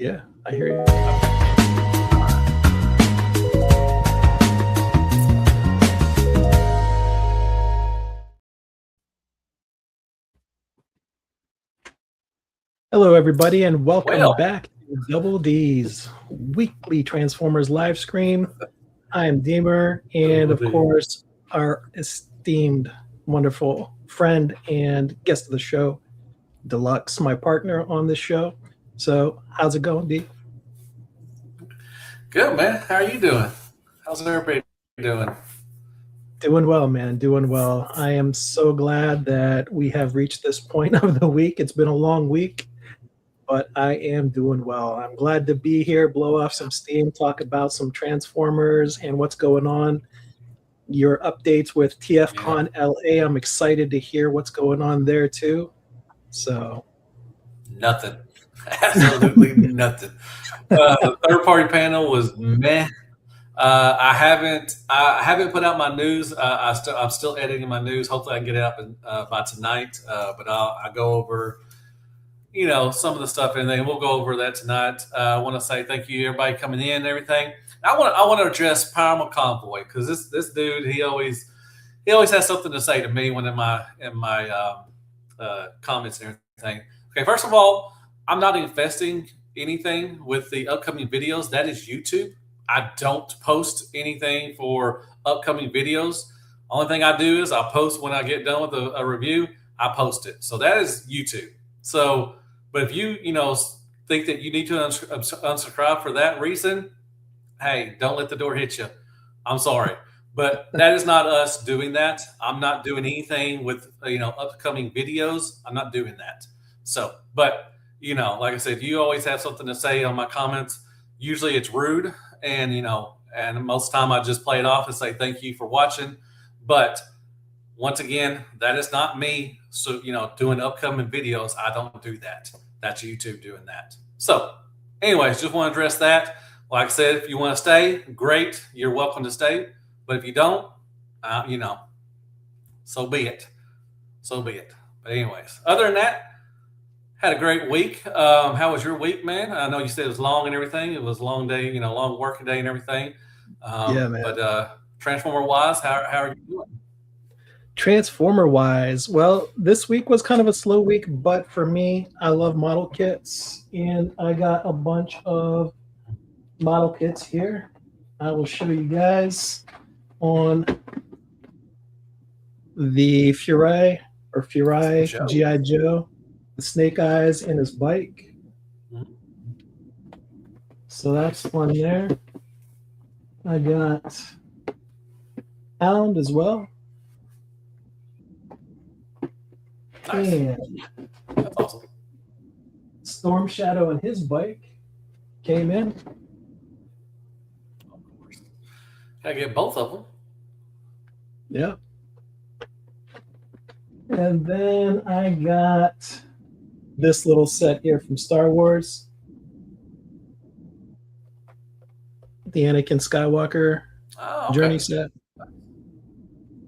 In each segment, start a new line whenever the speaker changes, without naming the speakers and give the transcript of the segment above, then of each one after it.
Yeah, I hear you. Hello, everybody, and welcome back to Double D's weekly Transformers live stream. I am Deemer, and of course, our esteemed, wonderful friend and guest of the show, Deluxe, my partner on this show. So, how's it going, D?
Good, man. How are you doing? How's everybody doing?
Doing well, man. Doing well. I am so glad that we have reached this point of the week. It's been a long week, but I am doing well. I'm glad to be here, blow off some steam, talk about some Transformers and what's going on. Your updates with TFCon LA. I'm excited to hear what's going on there too. So
Nothing. Absolutely nothing. The third party panel was meh. I haven't put out my news. I'm still editing my news. Hopefully, I can get it up by tonight. But I go over, some of the stuff and then we'll go over that tonight. I want to say thank you, everybody coming in and everything. I want to address Paramount Convoy because this dude he always has something to say to me when in my comments and everything. Okay, first of all, I'm not investing anything with the upcoming videos. That is YouTube. I don't post anything for upcoming videos. Only thing I do is I post when I get done with a review. I post it. So that is YouTube. So, but if you think that you need to unsubscribe for that reason, hey, don't let the door hit you. I'm sorry, but that is not us doing that. I'm not doing anything with upcoming videos. I'm not doing that. So, but like I said, you always have something to say on my comments. Usually it's rude, and and most of the time I just play it off and say thank you for watching. But once again, that is not me. So doing upcoming videos, I don't do that. That's YouTube doing that. So, anyways, just want to address that. Like I said, if you want to stay, great. You're welcome to stay. But if you don't, so be it. So be it. But anyways, other than that, had a great week. How was your week, man? I know you said it was long and everything. It was a long day, long working day and everything.
Yeah, man.
But Transformer wise, how are you doing?
Transformer wise, well, this week was kind of a slow week, but for me, I love model kits, and I got a bunch of model kits here. I will show you guys on the Furai G.I. Joe, the Snake Eyes, and his bike. So that's one there. I got Hound as well.
Nice.
And
that's awesome.
Storm Shadow and his bike came in.
Of course. Gotta get both of them.
Yeah. And then I got this little set here from Star Wars. The Anakin Skywalker journey set.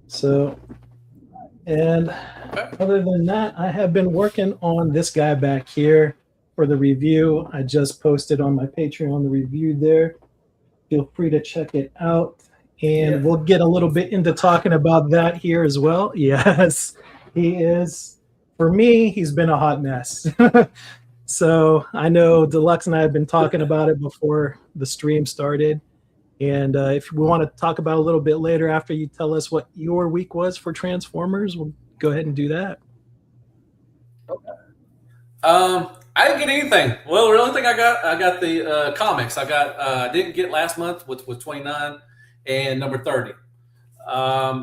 So, and other than that, I have been working on this guy back here for the review. I just posted on my Patreon the review there. Feel free to check it out. And we'll get a little bit into talking about that here as well. Yes, he is. For me, he's been a hot mess. So I know Deluxe and I have been talking about it before the stream started. And if we want to talk about it a little bit later after you tell us what your week was for Transformers, we'll go ahead and do that.
Okay. I didn't get anything. Well, the only thing I got the comics. I didn't get last month, which was 29 and number 30.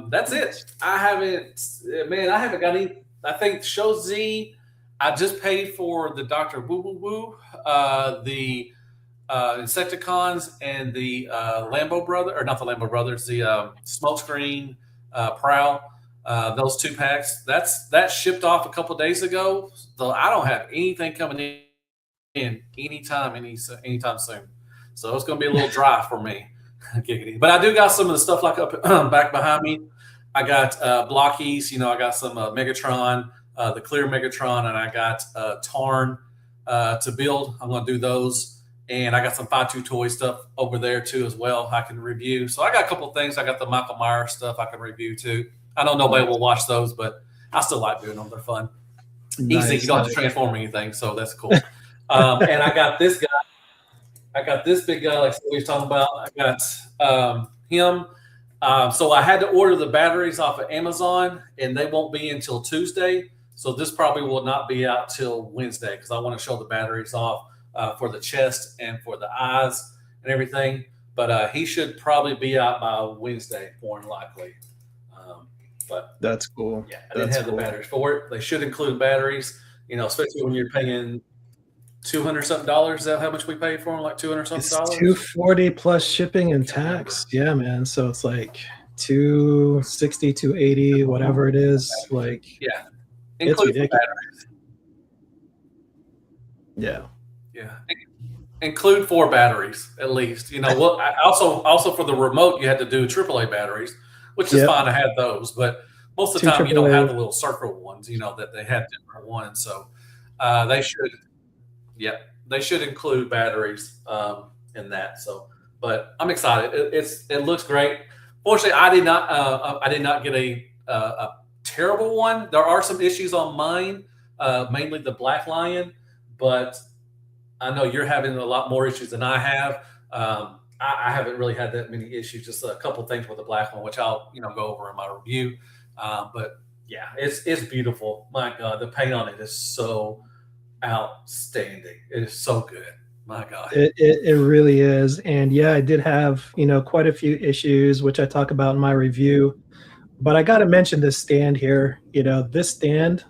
That's it. I haven't got any. I think Show.Z, I just paid for the Dr. Woo Woo Woo, the Insecticons, and the Lambo Brother, or not the Lambo Brothers, the Smokescreen Prowl. Those 2 packs. That shipped off a couple of days ago. So I don't have anything coming in anytime soon. So it's going to be a little dry for me. But I do got some of the stuff like up back behind me. I got blockies. I got some Megatron, the clear Megatron, and I got Tarn to build. I'm going to do those. And I got some 5.2 toy stuff over there too as well I can review. So I got a couple of things. I got the Michael Myers stuff I can review too. I know nobody will watch those, but I still like doing them. They're fun. Easy. You don't have to transform anything, so that's cool. And I got this guy. I got this big guy, like we were talking about. I got him. So I had to order the batteries off of Amazon, and they won't be until Tuesday. So this probably will not be out till Wednesday because I want to show the batteries off for the chest and for the eyes and everything. But he should probably be out by Wednesday, more than likely. But
that's cool.
Yeah, I didn't have the batteries for it. They should include batteries, especially when you're paying $200 something. Is that how much we pay for them? Like $200 something?
$240 plus shipping and tax. Yeah, man. So it's like $260, $280, whatever it is. Like,
yeah,
it's ridiculous. Yeah.
Include 4 batteries at least. Well, also for the remote, you had to do AAA batteries, which is fine. I had those, but most of the time you don't have the little circle ones. That they have different ones. So they should. Yeah, they should include batteries in that. So, but I'm excited. It looks great. Fortunately, I did not get a terrible one. There are some issues on mine, mainly the Black Lion, but I know you're having a lot more issues than I have. I haven't really had that many issues. Just a couple of things with the black one, which I'll go over in my review. But yeah, it's beautiful. My God, the paint on it is so outstanding. It is so good. My God,
it really is. And yeah, I did have quite a few issues, which I talk about in my review. But I got to mention this stand here. This stand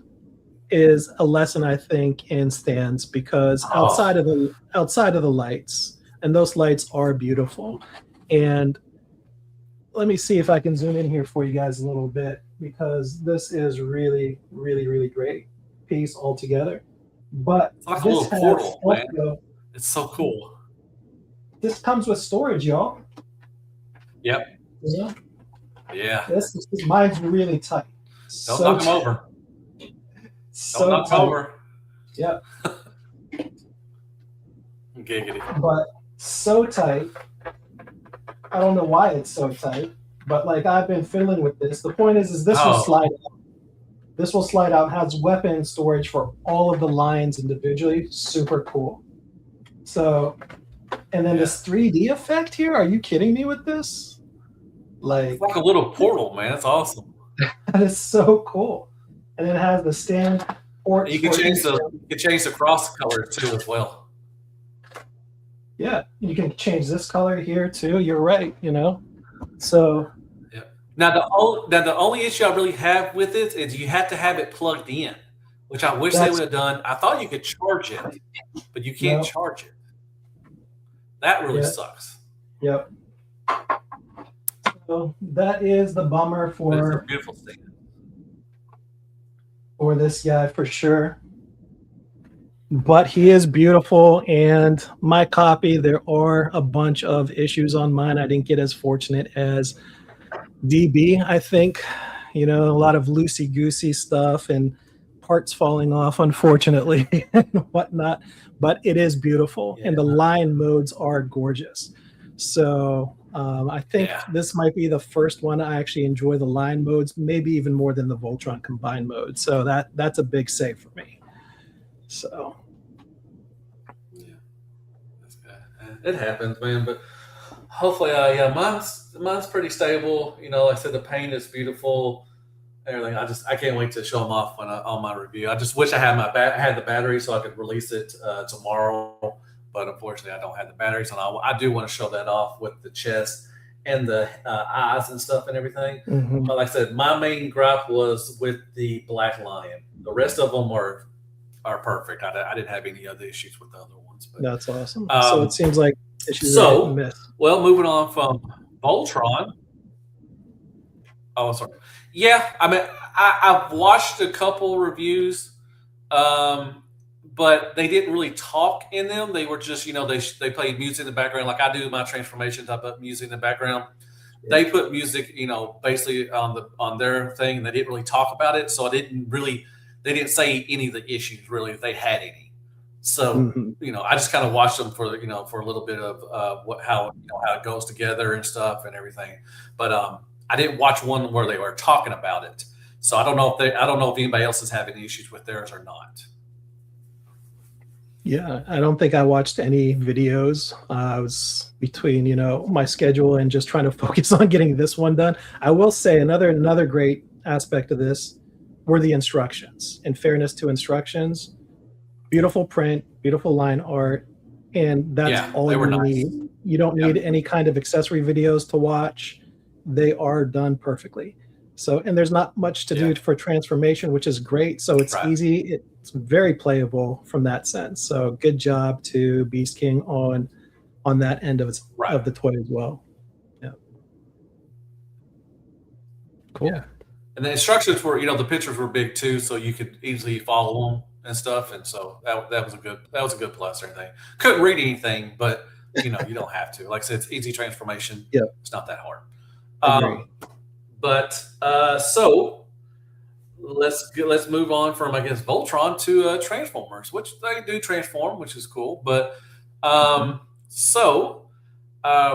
is a lesson, I think, in stands because outside of the lights, and those lights are beautiful. And let me see if I can zoom in here for you guys a little bit because this is really, really, really great piece altogether. But
it's like a little portal, man. It's so cool.
This comes with storage, y'all.
Yep. Yeah.
Mine's really tight.
Don't knock them over. Don't knock them over.
Yep.
Giggity.
But so tight. I don't know why it's so tight, but like I've been fiddling with this. The point is this will slide out. This will slide out, has weapon storage for all of the lines individually. Super cool. So, and then this 3D effect here. Are you kidding me with this?
It's like a little portal, man. It's awesome.
That is so cool. And it has the stand port.
You can change the cross colors too as well.
Yeah, you can change this color here too. You're right. So.
Yeah. Now the only issue I really have with it is you have to have it plugged in, which I wish they would have done. I thought you could charge it, but you can't charge it. That really sucks.
Yep. So that is the bummer for
a beautiful thing.
For this guy for sure. But he is beautiful, and my copy, there are a bunch of issues on mine. I didn't get as fortunate as DB, I think. A lot of loosey-goosey stuff and parts falling off, unfortunately, and whatnot. But it is beautiful, and the line modes are gorgeous. So I think this might be the first one I actually enjoy the line modes, maybe even more than the Voltron combined mode. So that's a big save for me. So
yeah, that's good. It happens, man. But hopefully, mine's pretty stable. Like I said, the paint is beautiful. Everything. I can't wait to show them off on my review. I just wish I had had the battery so I could release it tomorrow. But unfortunately, I don't have the batteries, and I do want to show that off with the chest and the eyes and stuff and everything.
Mm-hmm.
But like I said, my main gripe was with the Black Lion. The rest of them are perfect. I didn't have any other issues with the other ones. But,
that's awesome. So it seems like issues
well, moving on from Voltron. Oh, sorry. Yeah, I mean, I've watched a couple reviews, but they didn't really talk in them. They were just, they played music in the background, like I do my transformations. I put music in the background. Yeah. They put music, basically on their thing. And they didn't really talk about it, so they didn't say any of the issues really if they had any. So,
Mhm.
I just kind of watched them for for a little bit of how how it goes together and stuff and everything. But I didn't watch one where they were talking about it. So I don't know if anybody else is having issues with theirs or not.
Yeah, I don't think I watched any videos. I was between, my schedule and just trying to focus on getting this one done. I will say another great aspect of this were the instructions. In fairness to instructions, beautiful print, beautiful line art, and that's
Yeah,
all
they were
you
nice.
need. You don't
Yep.
need any kind of accessory videos to watch. They are done perfectly. So, and there's not much to
Yeah.
do for transformation, which is great. So it's
Right.
easy. It's very playable from that sense. So good job to Beast King on that end
Right.
of the toy as well. Yeah,
Yeah.
cool.
And the instructions were, the pictures were big too, so you could easily follow them and stuff. And so that was a good plus or anything. Couldn't read anything, but you don't have to. Like I said, it's easy transformation.
Yep,
It's not that hard.
agree.
But so let's move on from I guess Voltron to Transformers, which they do transform, which is cool. But
Mhm.
so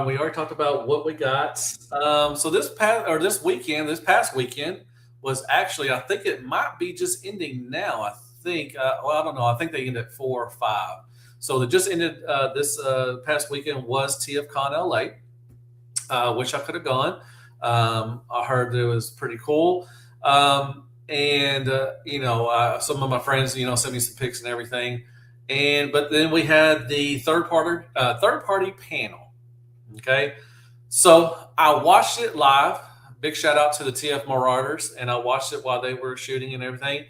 we already talked about what we got. So this past weekend was actually, I think it might be just ending now. I think, well, I don't know. I think they ended at 4 or 5. So they just ended this past weekend was TFCon LA. Wish I could have gone. I heard it was pretty cool. And some of my friends, sent me some pics and everything. But then we had the third party panel. Okay. So I watched it live. Big shout out to the TF Marauders. And I watched it while they were shooting and everything.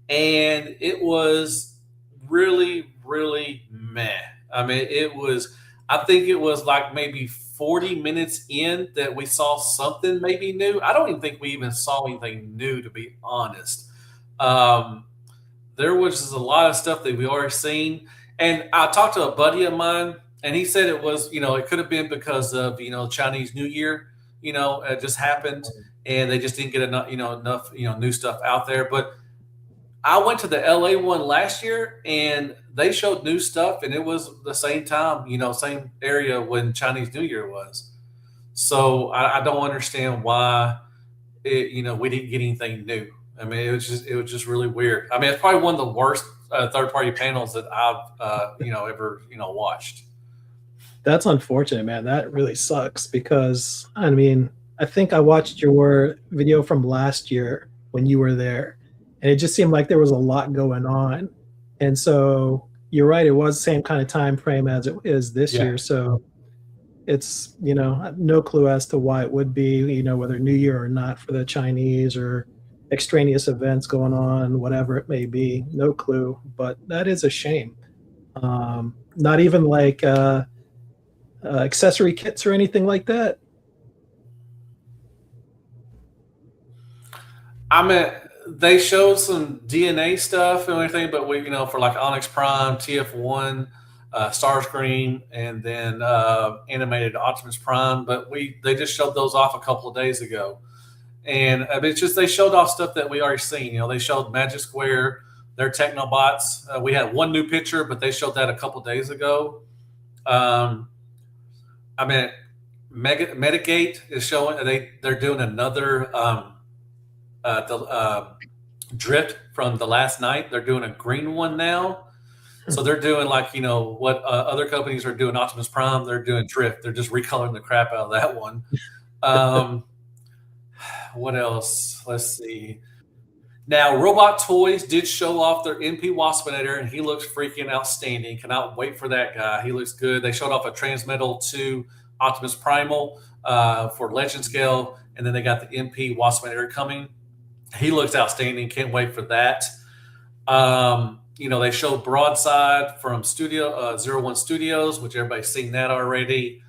And it was really, really meh. I mean, I think it was like maybe 40 minutes in that we saw something maybe new. I don't even think we even saw anything new, to be honest. Um, there was just a lot of stuff that we already seen. And I talked to a buddy of mine, and he said it was, it could have been because of, Chinese New Year, it just happened, and they just didn't get enough, new stuff out there. But I went to the LA one last year, and they showed new stuff, and it was the same time, same area when Chinese New Year was. So I don't understand why we didn't get anything new. I mean, it was just really weird. I mean, it's probably one of the worst third party panels that I've ever watched.
That's unfortunate, man. That really sucks because I mean, I think I watched your video from last year when you were there, and it just seemed like there was a lot going on. And so you're right, it was the same kind of time frame as it is this
Yeah.
year. So it's, no clue as to why it would be, whether New Year or not for the Chinese or extraneous events going on, whatever it may be. No clue, but that is a shame. Not even like accessory kits or anything like that.
I mean, they showed some DNA stuff and everything, but we, for like Onyx Prime, TF1, Starscream, and then animated Optimus Prime. But they just showed those off a couple of days ago, and it's just they showed off stuff that we already seen. They showed Magic Square, their Technobots. We had one new picture, but they showed that a couple of days ago. Um, I mean, Medigate is showing they're doing another the drift from the last night. They're doing a green one now. So they're doing like what other companies are doing. Optimus Prime, they're doing drift. They're just recoloring the crap out of that one. Um, what else? Let's see. Now, Robot Toys did show off their MP Waspinator, and he looks freaking outstanding. Cannot wait for that guy. He looks good. They showed off a Transmetal 2 Optimus Primal for Legend Scale, and then they got the MP Waspinator coming. He looks outstanding. Can't wait for that. They showed Broadside from Studio 01 Studios, which everybody's seen that already.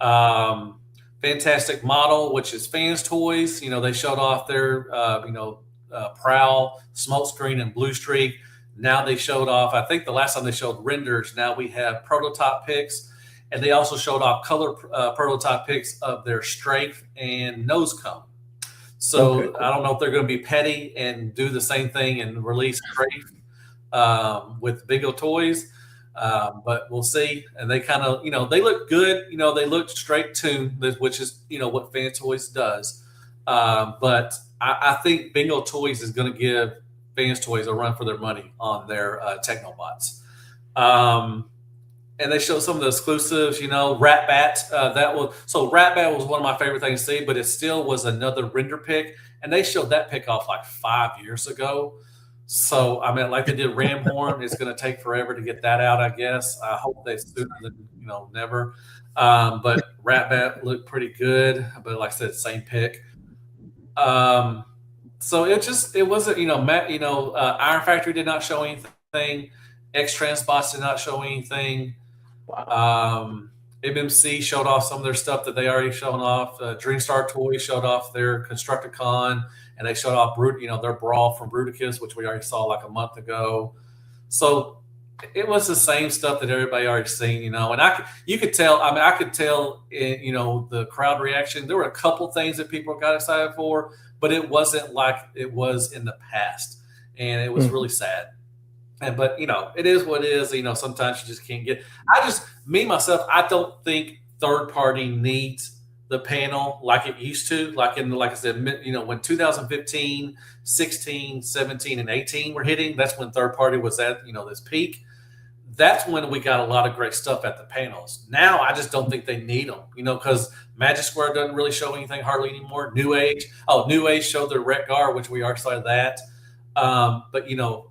Um, Fantastic Model, which is Fans Toys. They showed off their Prowl, Smokescreen, and Blue Streak. Now they showed off, I think the last time they showed renders, now we have prototype pics. And they also showed off color prototype pics of their Strafe and Nose Cone. So
Okay, cool.
I don't know if they're going to be petty and do the same thing and release Strafe with Big O Toys. But we'll see. And they kind of, they look good. They look straight tuned, which is, what Fan Toys does. But I think Bingo Toys is going to give Fans Toys a run for their money on their Technobots. And they showed some of the exclusives, Rat Bat. Rat Bat was one of my favorite things to see, but it still was another render pick, and they showed that pick off like 5 years ago. So I mean, like they did Ram Horn, it's going to take forever to get that out. I guess I hope they sooner than never. But Rat Bat looked pretty good, but like I said, same pick. So it wasn't Iron Factory did not show anything. X Transbots did not show anything.
Wow.
MMC showed off some of their stuff that they already shown off. Dreamstar Toys showed off their Constructicon, and they showed off their Brawl from Bruticus, which we already saw like a month ago. So it was the same stuff that everybody already seen, and you could tell. I mean, I could tell in the crowd reaction. There were a couple things that people got excited for, but it wasn't like it was in the past, and it was really sad. But it is what it is. Sometimes you just can't get. Myself, I don't think third party needs the panel like it used to. Like I said, when 2015, 16, 17, and 18 were hitting, that's when third party was at this peak. That's when we got a lot of great stuff at the panels. Now I just don't think they need them. Because Magic Square doesn't really show anything hardly anymore. New Age showed their Retgar, which we already saw that. But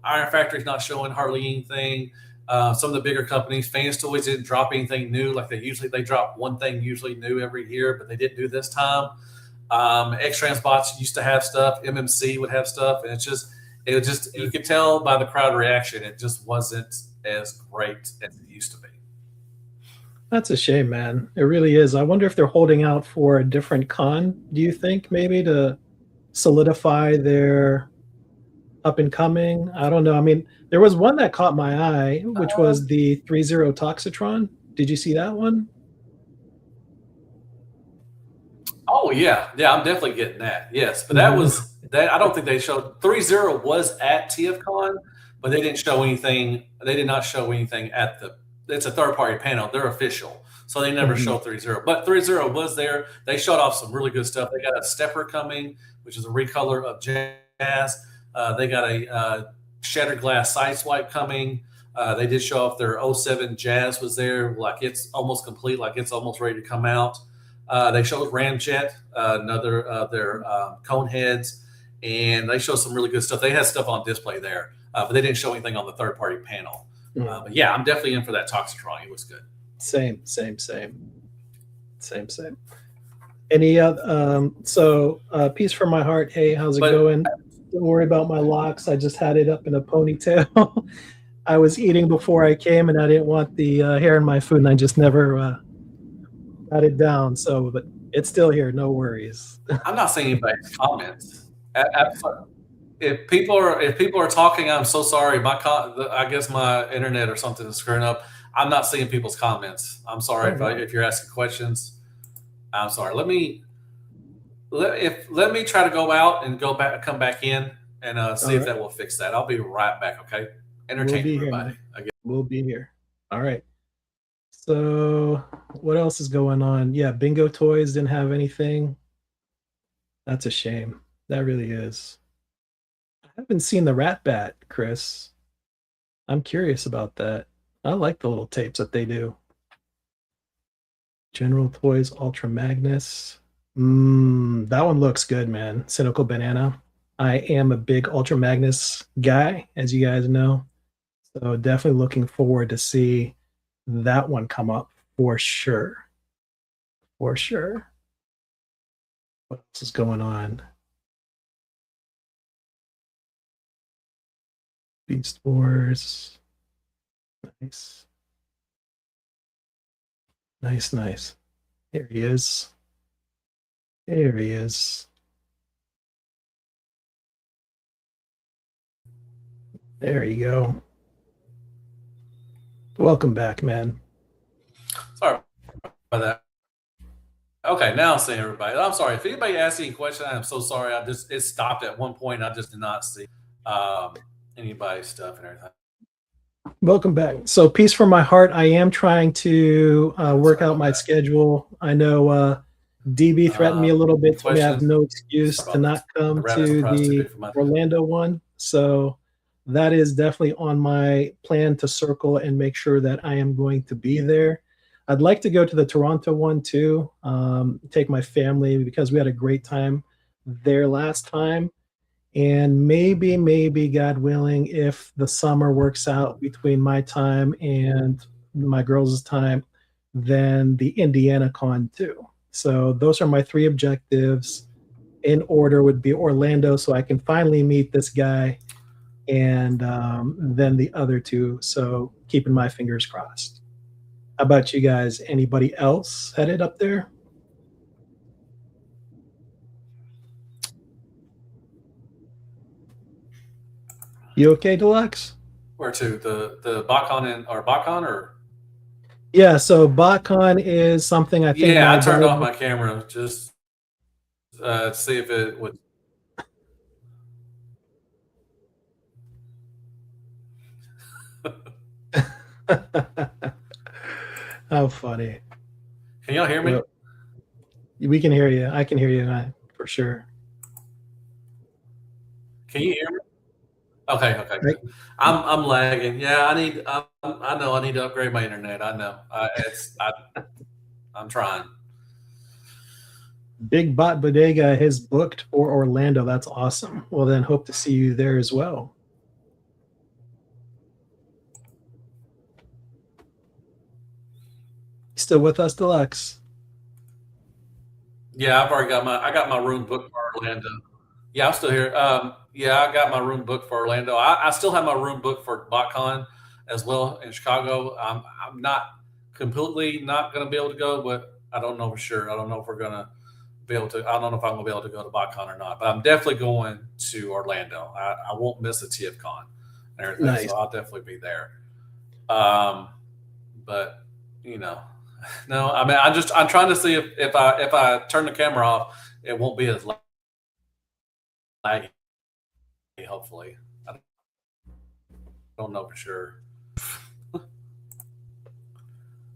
Iron Factory's not showing hardly anything. Some of the bigger companies, Fans Toys didn't drop anything new. Like they drop one thing usually new every year, but they didn't do this time. X Transbots used to have stuff. MMC would have stuff, and you could tell by the crowd reaction, it just wasn't as great as it used to be.
That's a shame, man. It really is. I wonder if they're holding out for a different con. Do you think maybe to solidify their up and coming? I don't know. I mean, there was one that caught my eye, which was the 3-0 Toxitron. Did you see that one?
Oh yeah, I'm definitely getting that. Yes, but that was that. I don't think they showed 3-0 was at TFCon, but they didn't show anything. They did not show anything at the. It's a third party panel. They're official, so they never show 3-0. But 3-0 was there. They showed off some really good stuff. They got a stepper coming, which is a recolor of Jazz. They got a Shattered Glass Sideswipe coming. They did show off their 07 Jazz was there. Like it's almost complete. Like it's almost ready to come out. They showed Ramjet, another of their cone heads, and they showed some really good stuff. They had stuff on display there, but they didn't show anything on the third-party panel. But yeah, I'm definitely in for that Toxitron. It was good.
Same. Any other? Peace from my heart. Hey, how's it going? Don't worry about my locks. I just had it up in a ponytail. I was eating before I came, and I didn't want the hair in my food, and I just never got it down. So, but it's still here. No worries.
I'm not seeing anybody's comments. If people are talking, I'm so sorry. I guess my internet or something is screwing up. I'm not seeing people's comments. I'm sorry if you're asking questions. I'm sorry. Let me try to go out and come back in and see if that will fix that. I'll be right back. Okay. Entertain everybody.
We'll be here. All right. So what else is going on? Yeah, Bingo Toys didn't have anything. That's a shame. That really is. I haven't seen the Rat Bat, Chris. I'm curious about that. I like the little tapes that they do. General Toys Ultra Magnus. That one looks good, man. Cynical Banana. I am a big Ultra Magnus guy, as you guys know. So definitely looking forward to see that one come up for sure. For sure. What else is going on? Beast Wars. Nice. Nice. There he is. There he is. There you go. Welcome back, man.
Sorry about that. Okay, now I'm seeing everybody. I'm sorry. If anybody asks any questions, I'm so sorry. It stopped at one point. I just did not see anybody's stuff and everything.
Welcome back. So, peace from my heart. I am trying to work out my schedule. I know DB threatened me a little bit, told me I have
Questions?
no excuse
Sorry
to
about
not
the
come
rabbit's
to
surprise too
the
big for my.
Orlando one. So, that is definitely on my plan to circle and make sure that I am going to be there. I'd like to go to the Toronto one too, take my family because we had a great time there last time. And maybe, God willing, if the summer works out between my time and my girls' time, then the Indiana Con too. So those are my three objectives. In order would be Orlando, so I can finally meet this guy, and then the other two. So keeping my fingers crossed. How about you guys? Anybody else headed up there? You okay, Deluxe?
Where to the BotCon or
Yeah, so BotCon is something I think
yeah,
my
I turned off
daughter.
my camera just to see if it would.
How funny.
Can y'all hear me?
Well, we can hear you. I can hear you for sure.
Can you hear me? Okay, okay,
Right?
good. I'm lagging. Yeah, I know I need to upgrade my internet. I know. I'm trying.
Big Bot Bodega has booked for Orlando. That's awesome. Well, then hope to see you there as well. Still with us, Deluxe?
Yeah, I got my room booked for Orlando. Yeah, I'm still here. Yeah, I got my room booked for Orlando. I still have my room booked for BotCon as well in Chicago. I'm not completely not going to be able to go, but I don't know for sure. I don't know if we're going to be able to. I don't know if I'm going to be able to go to BotCon or not. But I'm definitely going to Orlando. I won't miss the TFCon and everything,
Nice.
so I'll definitely be there. Um, but you know, no, I mean, I'm trying to see if I turn the camera off, it won't be as laggy. Hopefully, I don't know for sure.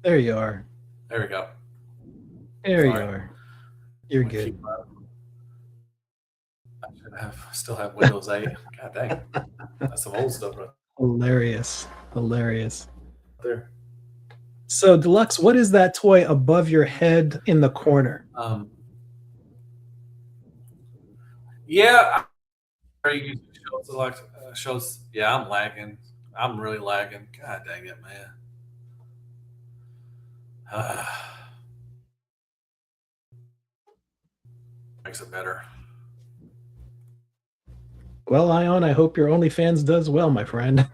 There you are.
There we go.
There you
Sorry.
are. You're good.
I still have Windows 8. God dang, that's some old stuff right
Hilarious. Hilarious.
there.
So, Deluxe, what is that toy above your head in the corner?
Yeah, are you using shows like shows? Yeah, I'm lagging. I'm really lagging. God dang it, man. Makes it better.
Well, Ion, I hope your OnlyFans does well, my friend.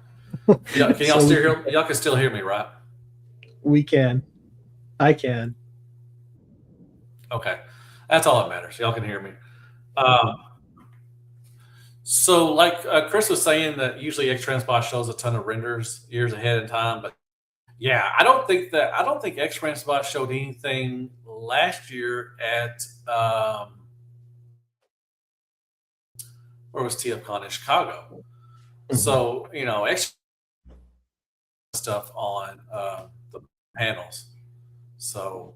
Yeah, can y'all
So
still hear? Y'all can still hear me, right?
we can. I can.
Okay, that's all that matters. Y'all can hear me. Um, so, like Chris was saying, that usually X-Transport shows a ton of renders years ahead in time, but yeah, I don't think X-Transport showed anything last year at where was TFCon in Chicago. So X stuff on the panels. So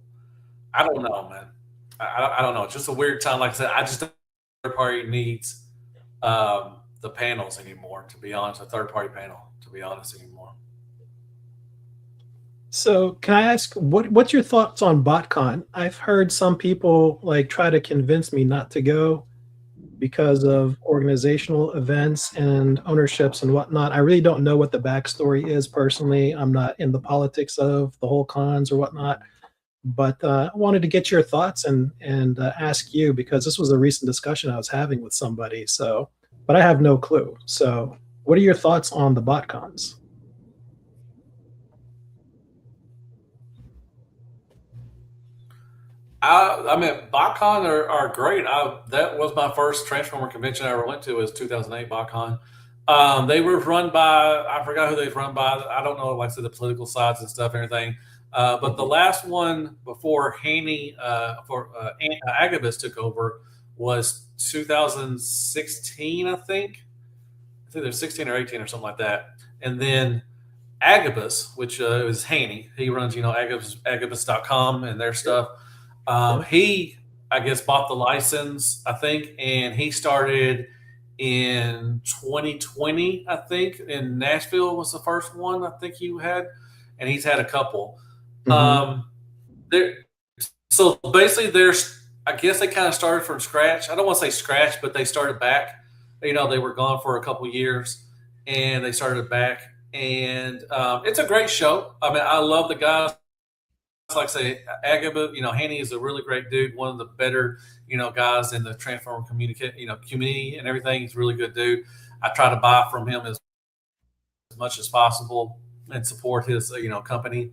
I don't know, man. I don't know. It's just a weird time. Like I said, I just don't think third party needs the panels anymore. To be honest, a third party panel. To be honest, anymore.
So, can I ask what's your thoughts on BotCon? I've heard some people like try to convince me not to go because of organizational events and ownerships and whatnot. I really don't know what the backstory is personally. I'm not in the politics of the whole cons or whatnot, but I wanted to get your thoughts and ask you because this was a recent discussion I was having with somebody. So, but I have no clue. So, what are your thoughts on the BotCons?
I mean, BotCon are great. That was my first Transformer convention I ever went to. Was 2008 BotCon. They were run by I forgot who they were run by. I don't know, like I said, the political sides and stuff and everything. But the last one before Haney Agabus took over was 2016, I think. I think they're 16 or 18 or something like that. And then Agabus, which is Haney. He runs, Agabus.com and their stuff.
Yeah.
He, I guess, bought the license, I think, and he started in 2020, I think, in Nashville was the first one I think he had, and he's had a couple.
Hmm.
Um, there, so basically, I guess they kind of started from scratch. I don't want to say scratch, but they started back. They were gone for a couple years, and they started back. And it's a great show. I mean, I love the guys. Like I say, Agaba, Haney is a really great dude. One of the better, guys in the transformer community and everything. He's a really good dude. I try to buy from him as much as possible and support his, company.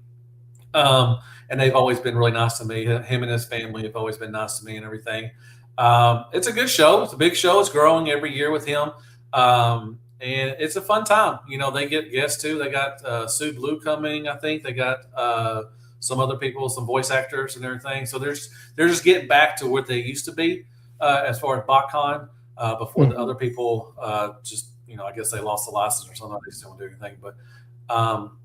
And they've always been really nice to me. Him and his family have always been nice to me and everything. It's a good show. It's a big show. It's growing every year with him. And it's a fun time. They get guests too. They got Sue Blue coming, I think. They got some other people, some voice actors and everything. So they're just getting back to what they used to be as far as BotCon before the other people I guess they lost the license or something. They still don't do anything. But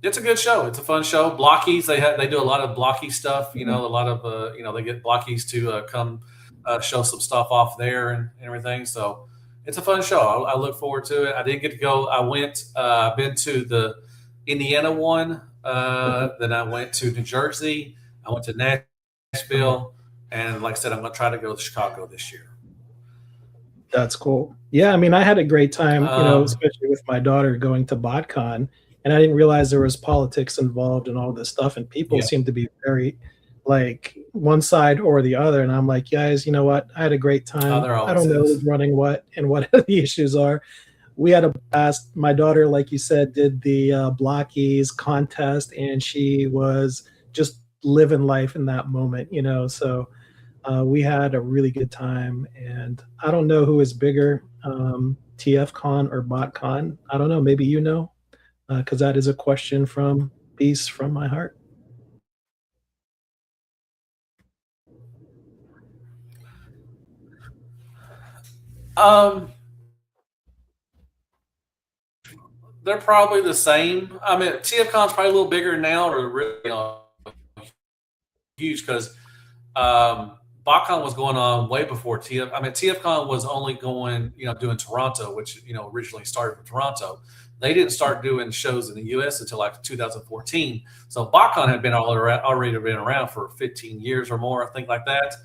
it's a good show. It's a fun show. Blockies, they do a lot of blocky stuff. A lot of they get blockies to come show some stuff off there and everything. So it's a fun show. I look forward to it. I did get to go. I went. Been to the Indiana one. Then I went to New Jersey. I went to Nashville, and like I said, I'm going to try to go to Chicago this year.
That's cool. Yeah, I mean, I had a great time, especially with my daughter going to BotCon, and I didn't realize there was politics involved and all this stuff, and people seem to be very like one side or the other. And I'm like, guys, you know what? I had a great time. I don't know who's running what and what the issues are. We had a blast. My daughter, like you said, did the blockies contest, and she was just living life in that moment, So we had a really good time, and I don't know who is bigger, TFCon or BotCon. I don't know. Maybe because that is a question from Peace from my heart.
They're probably the same. I mean, TFCon's probably a little bigger now, or really huge because BotCon was going on way before TF. I mean, TFCon was only going, doing Toronto, which originally started with Toronto. They didn't start doing shows in the U.S. until like 2014. So BotCon had been already been around for 15 years or more, I think, like that.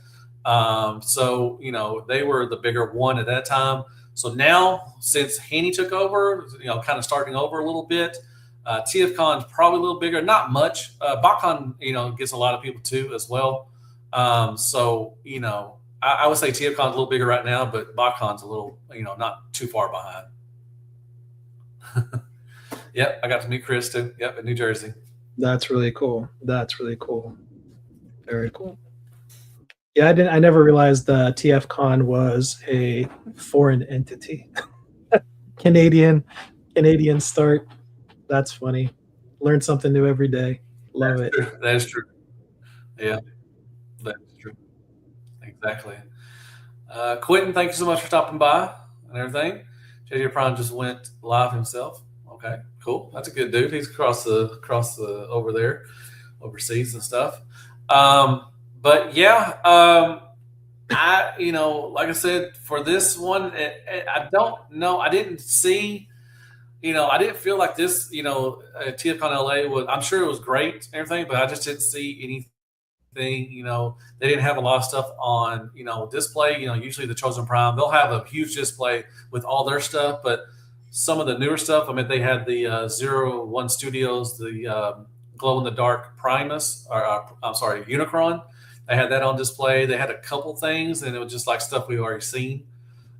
So they were the bigger one at that time. So now, since Haney took over, kind of starting over a little bit, TFCon is probably a little bigger, not much. BotCon, gets a lot of people too as well. So I would say TFCon's a little bigger right now, but BotCon's a little, not too far behind. Yep, I got to meet Chris too. Yep, in New Jersey.
That's really cool. That's really cool. Very cool. Yeah, I never realized TFCon was a foreign entity. Canadian start. That's funny. Learn something new every day. Love it.
That is true. Yeah, that's true. Exactly. Quentin, thank you so much for stopping by and everything. JJ Prime just went live himself. Okay, cool. That's a good dude. He's across the over there, overseas and stuff. But yeah, I like I said, for this one, I don't know. I didn't see. I didn't feel like this. TFCon LA was. I'm sure it was great and everything, but I just didn't see anything. They didn't have a lot of stuff on display. Usually the Chosen Prime, they'll have a huge display with all their stuff, but some of the newer stuff. I mean, they had the 01 Studios, the glow in the dark Primus, or I'm sorry, Unicron. They had that on display. They had a couple things, and it was just like stuff we've already seen.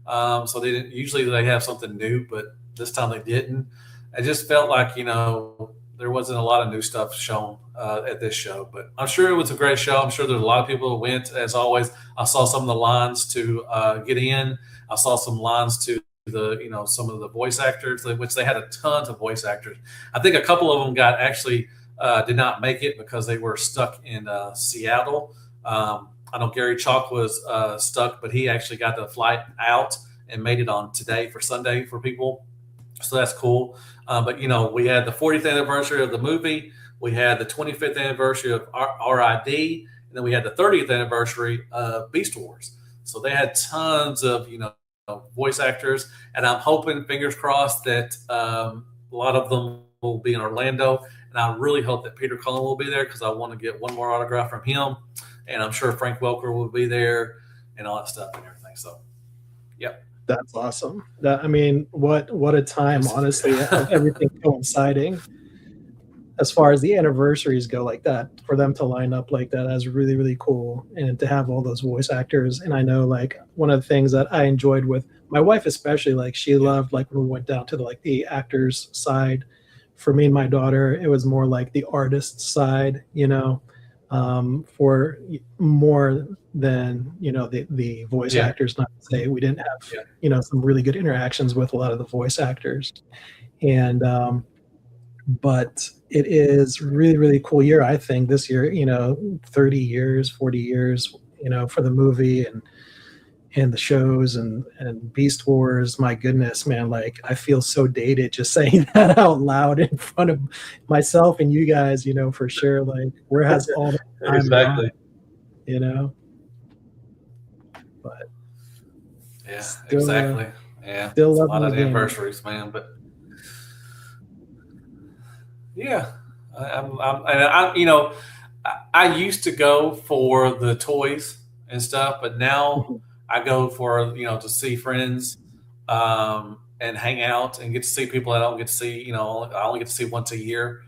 So they didn't. Usually they have something new, but this time they didn't. It just felt like there wasn't a lot of new stuff shown at this show. But I'm sure it was a great show. I'm sure there's a lot of people who went. As always, I saw some of the lines to get in. I saw some lines to the some of the voice actors, which they had a ton of voice actors. I think a couple of them did not make it because they were stuck in Seattle. I know Gary Chalk was stuck, but he actually got the flight out and made it on today for Sunday for people. So that's cool. But we had the 40th anniversary of the movie, we had the 25th anniversary of RID, and then we had the 30th anniversary of Beast Wars. So they had tons of voice actors, and I'm hoping, fingers crossed, that a lot of them will be in Orlando. And I really hope that Peter Cullen will be there because I want to get one more autograph from him, and I'm sure Frank Welker will be there and all that stuff and everything. So, yep.
That's awesome. I mean, what a time, honestly, of everything coinciding. As far as the anniversaries go, like that, for them to line up like that, that's really, really cool. And to have all those voice actors. And I know, like, one of the things that I enjoyed with my wife, especially, like, she loved, like, when we went down to the actors side. For me and my daughter, it was more like the artist side, for more than the voice
Yeah.
actors. Not to say we didn't have
Yeah.
some really good interactions with a lot of the voice actors, and but it is really, really cool year. I think this year, 30 years, 40 years, for the movie and the shows and Beast Wars. My goodness, man, like I feel so dated just saying that out loud in front of myself and you guys, for sure. Like where has all the time gone,
Exactly.
you know? But
Yeah,
still
exactly. Yeah,
still
it's a
loving
lot
the
of
game.
anniversaries, man. But yeah, I used to go for the toys and stuff, but now
Mhm.
I go for to see friends, and hang out and get to see people I don't get to see. I only get to see once a year.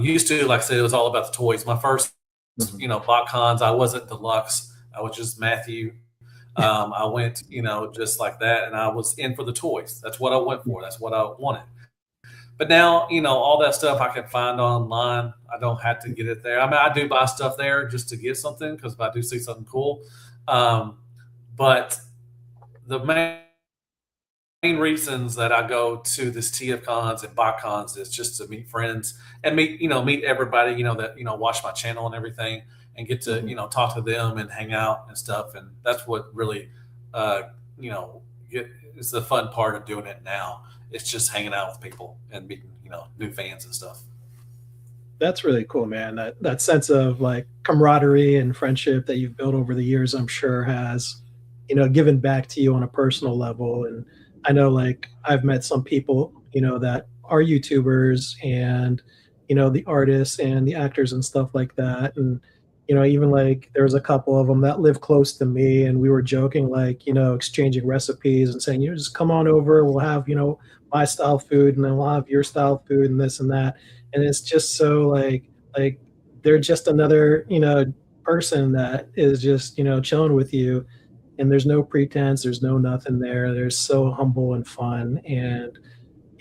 Used to, like I said, it was all about the toys. My first,
Mhm.
bot cons, I wasn't deluxe. I was just Matthew. I went, just like that, and I was in for the toys. That's what I went for. That's what I wanted. But now, all that stuff I can find online. I don't have to get it there. I mean, I do buy stuff there just to get something because if I do see something cool. Um, but the main reasons that I go to this TFcons and BotCons is just to meet friends and meet everybody, that, watch my channel and everything and get to,
Mhm.
talk to them and hang out and stuff. And that's what really, uh, is the fun part of doing it now. It's just hanging out with people and meeting, new fans and stuff.
That's really cool, man. That sense of like camaraderie and friendship that you've built over the years, I'm sure has, given back to you on a personal level. And I know like I've met some people, that are YouTubers and, the artists and the actors and stuff like that. And, even like there was a couple of them that live close to me and we were joking, like, exchanging recipes and saying, just come on over, we'll have, my style food and then we'll have your style food and this and that. And it's just so like they're just another person that is just chilling with you, and there's no pretense, there's no nothing there. They're so humble and fun, and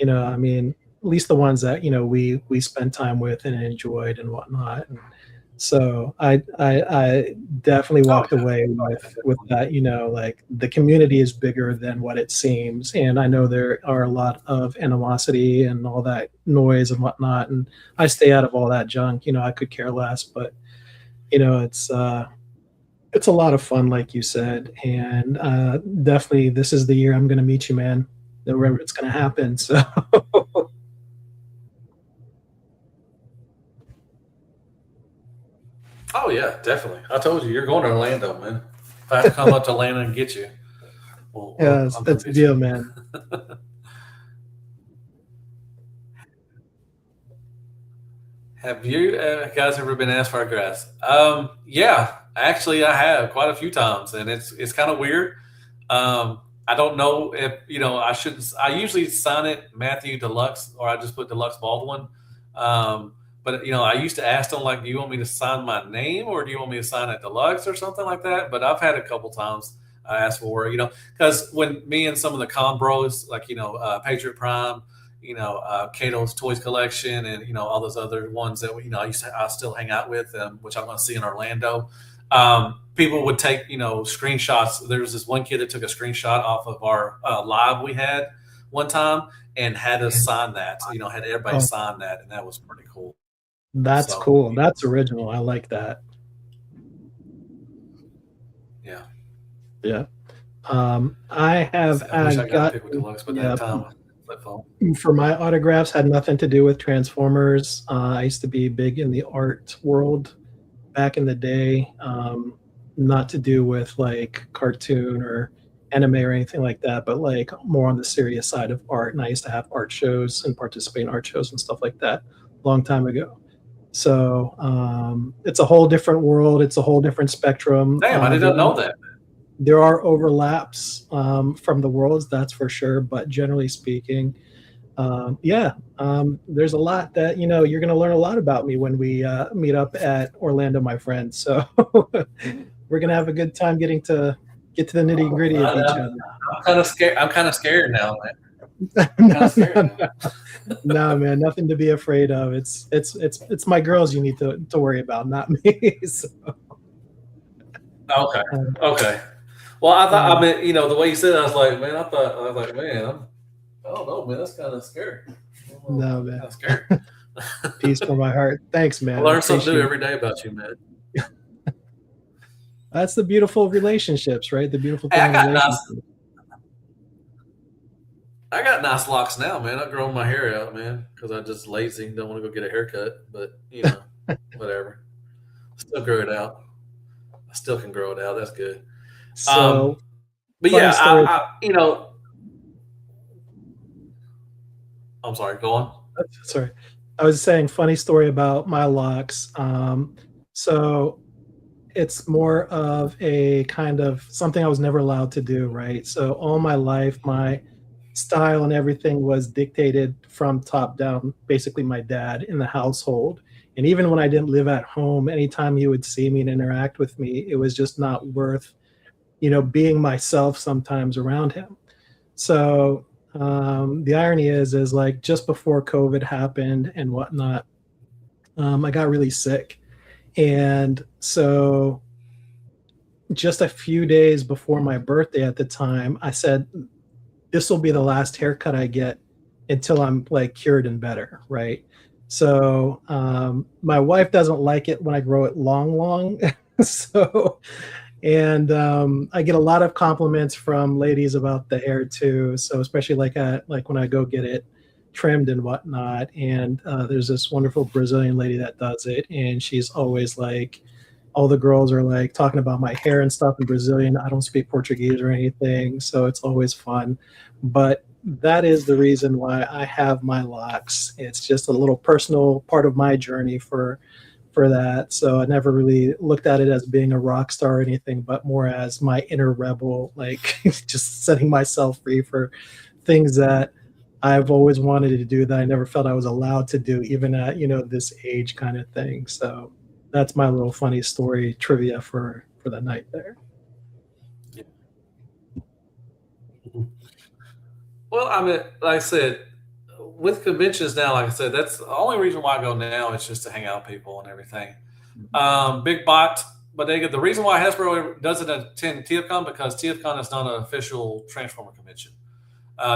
I mean, at least the ones that we spent time with and enjoyed and whatnot. And so I definitely
Oh
walked
yeah,
away
oh yeah,
with
definitely.
that. Like the community is bigger than what it seems, and I know there are a lot of animosity and all that noise and whatnot. And I stay out of all that junk. I could care less, but it's a lot of fun, like you said, and definitely this is the year I'm going to meet you, man. Wherever it's going to happen. So
Oh yeah, definitely. I told you you're going to Orlando, man. If I have to come up to Atlanta and get you, well,
yes,
I'm gonna
that's a
get you.
deal, man.
Have you guys ever been asked for autographs? Yeah, actually, I have quite a few times, and it's kind of weird. I don't know if I shouldn't. I usually sign it Matthew Deluxe, or I just put Deluxe Baldwin. But I used to ask them like, "Do you want me to sign my name, or do you want me to sign it Deluxe, or something like that?" But I've had a couple times I asked for, because when me and some of the con bros, like Patriot Prime, Cato's Toys Collection, and all those other ones that I still hang out with, which I'm going to see in Orlando. People would take screenshots. There was this one kid that took a screenshot off of our live we had one time and had us sign that. Had everybody
Oh,
sign that, and that was pretty cool.
that's
So
cool. That's original. I like that.
yeah,
Yeah. I have
I wish I got to
got
pick with Deluxe, but that
yeah,
time
for my autographs had nothing to do with Transformers. I used to be big in the art world back in the day. Not to do with like cartoon or anime or anything like that, but like more on the serious side of art. And I used to have art shows and participate in art shows and stuff like that a long time ago. So it's a whole different world. It's a whole different spectrum.
Damn, I did not know that.
There are overlaps from the worlds, that's for sure. But generally speaking, there's a lot that, you're going to learn a lot about me when we meet up at Orlando, my friend. So we're going to have a good time getting to get to the nitty gritty of each other.
I'm kind of scared now, man.
No, man, nothing to be afraid of. It's my girls you need to worry about, not me. So.
Okay. Well, I thought, the way you said it, I was like, man, I don't know, man, that's kind of scary.
No, man.
Kind of scary.
Peace from my heart. Thanks, man.
I learn something new every day about you, man.
That's the beautiful relationships, right? The beautiful thing.
I got nice locks now, man. I grow my hair out, man, because I'm just lazy and don't want to go get a haircut. But whatever. Still grow it out. I still can grow it out. That's good.
So,
but yeah, I'm sorry. Go on.
Sorry, I was saying funny story about my locks. So it's more of a kind of something I was never allowed to do, right? So all my life, my style and everything was dictated from top down, basically my dad in the household. And even when I didn't live at home, anytime he would see me and interact with me, it was just not worth, being myself sometimes around him. So the irony is like just before COVID happened and whatnot, I got really sick. And so just a few days before my birthday at the time, I said, this will be the last haircut I get until I'm like cured and better, right? So my wife doesn't like it when I grow it long. So, and I get a lot of compliments from ladies about the hair too. So especially like when I go get it trimmed and whatnot. And there's this wonderful Brazilian lady that does it, and she's always like, all the girls are like talking about my hair and stuff in Brazilian. I don't speak Portuguese or anything, so it's always fun. But that is the reason why I have my locks. It's just a little personal part of my journey for that. So I never really looked at it as being a rock star or anything, but more as my inner rebel, like just setting myself free for things that I've always wanted to do that I never felt I was allowed to do, even at, this age kind of thing. So that's my little funny story trivia for the night there.
Yeah. Well, like I said, with conventions now, like I said, that's the only reason why I go now is just to hang out with people and everything. Big bot, but the reason why Hasbro doesn't attend TFCon because TFCon is not an official Transformer convention.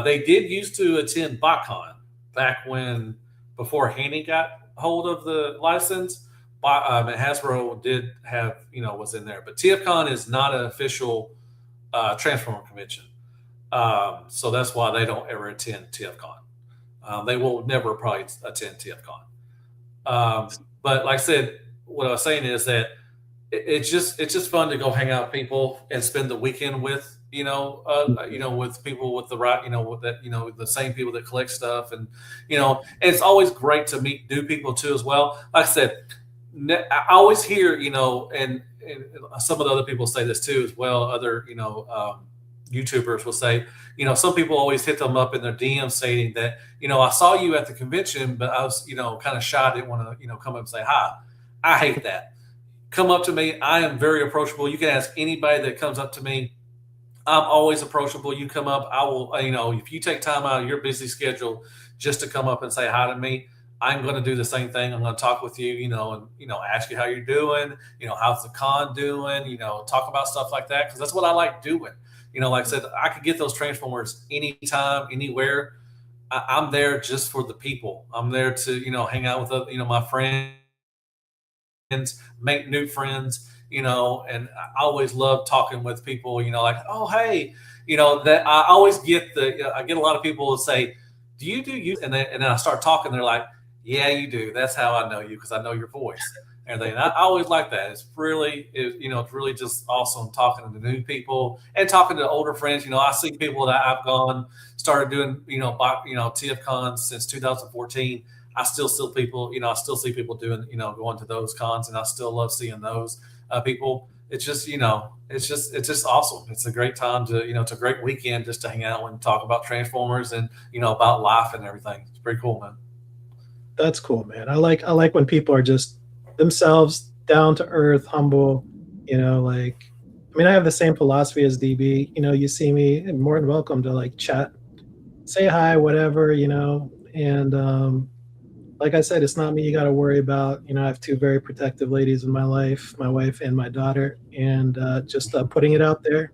They did used to attend BotCon back before Haney got hold of the license. And Hasbro did have, was in there, but TFCon is not an official Transformer convention. So that's why they don't ever attend TFCon. They will never probably attend TFCon. But like I said, what I was saying is that it's just fun to go hang out with people and spend the weekend with, with people with the right, with that, the same people that collect stuff. And it's always great to meet new people too, as well. Like I said, I always hear, and some of the other people say this too as well. Other, YouTubers will say, some people always hit them up in their DM stating that, I saw you at the convention, but I was, kind of shy. I didn't want to, come up and say hi. I hate that. Come up to me. I am very approachable. You can ask anybody that comes up to me. I'm always approachable. You come up, I will, if you take time out of your busy schedule just to come up and say hi to me, I'm going to do the same thing. I'm going to talk with you, and, ask you how you're doing, how's the con doing, talk about stuff like that. Cause that's what I like doing. Like I said, I could get those Transformers anytime, anywhere. I'm there just for the people. I'm there to, hang out with, my friends, make new friends, and I always love talking with people, like, oh, hey, that I always get I get a lot of people to say, do you do you? And then I start talking. They're like, yeah, you do. That's how I know you because I know your voice. And everything. And I always like that. It's really, it's really just awesome talking to new people and talking to older friends. I see people that I've started doing, TFCon since 2014. I still see people, I still see people doing, going to those cons, and I still love seeing those people. It's just, it's just awesome. It's a great time to, it's a great weekend just to hang out and talk about Transformers and, about life and everything. It's pretty cool, man.
That's cool, man. I like when people are just themselves, down to earth, humble. Like, I mean, I have the same philosophy as DB. You see me, and more than welcome to like chat, say hi, whatever. And like I said, it's not me you got to worry about. I have two very protective ladies in my life, my wife and my daughter, and just putting it out there.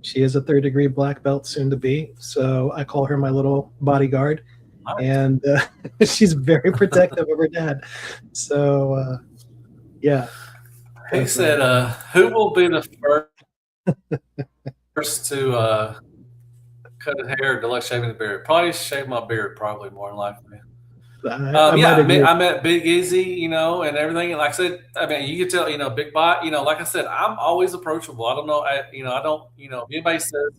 She is a third-degree black belt, soon to be. So I call her my little bodyguard, and she's very protective of her dad. So yeah.
He said, "Who will be the first to cut his hair, deluxe shaving the beard? Probably shave my beard, probably more than likely." Yeah, I met Big Izzy, and everything. And like I said, I mean, you can tell, Big Bot, like I said, I'm always approachable. I don't know, I don't, if anybody says,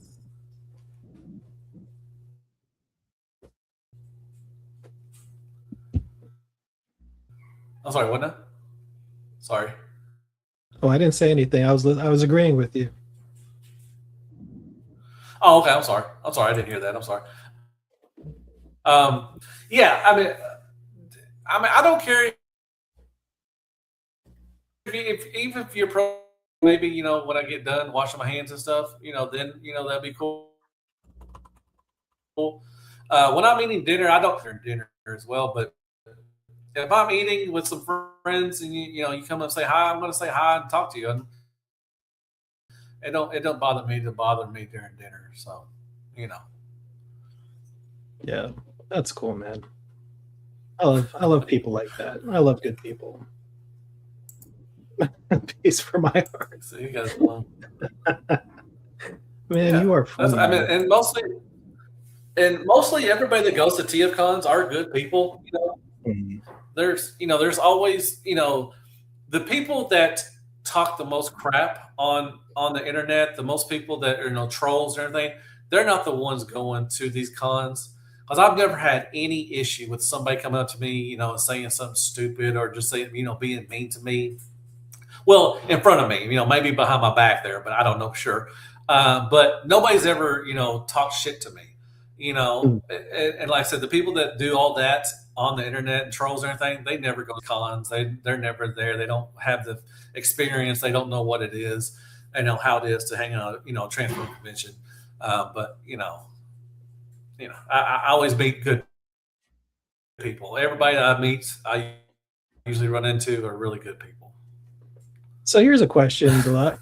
I'm sorry, what now? Sorry.
Oh, I didn't say anything. I was agreeing with you.
Oh, okay. I'm sorry. I didn't hear that. I'm sorry. Yeah, I mean, I don't care even if you're maybe when I get done washing my hands and stuff, then that'd be cool. When I'm eating dinner, I don't eat dinner as well, but if I'm eating with some friends and you come and say hi, I'm going to say hi and talk to you, and it don't bother me to bother me during dinner. So, you know.
Yeah, that's cool, man. I love people like that. I love good people. Peace for my heart.
So you guys,
Man,
yeah,
you are funny.
I mean, and mostly everybody that goes to TFCons are good people.
Mhm.
There's always the people that talk the most crap on the internet, the most people that are trolls and everything. They're not the ones going to these cons because I've never had any issue with somebody coming up to me, saying something stupid or just saying being mean to me. Well, in front of me, maybe behind my back there, but I don't know for sure. But nobody's ever, talked shit to me,
Mm.
and like I said, the people that do all that on the internet and trolls and everything, they never go to cons. They're never there. They don't have the experience. They don't know what it is. They know how it is to hang out, a transfer convention. But I always meet good people. Everybody that I meet, I usually run into are really good people.
So here's a question, Deluxe.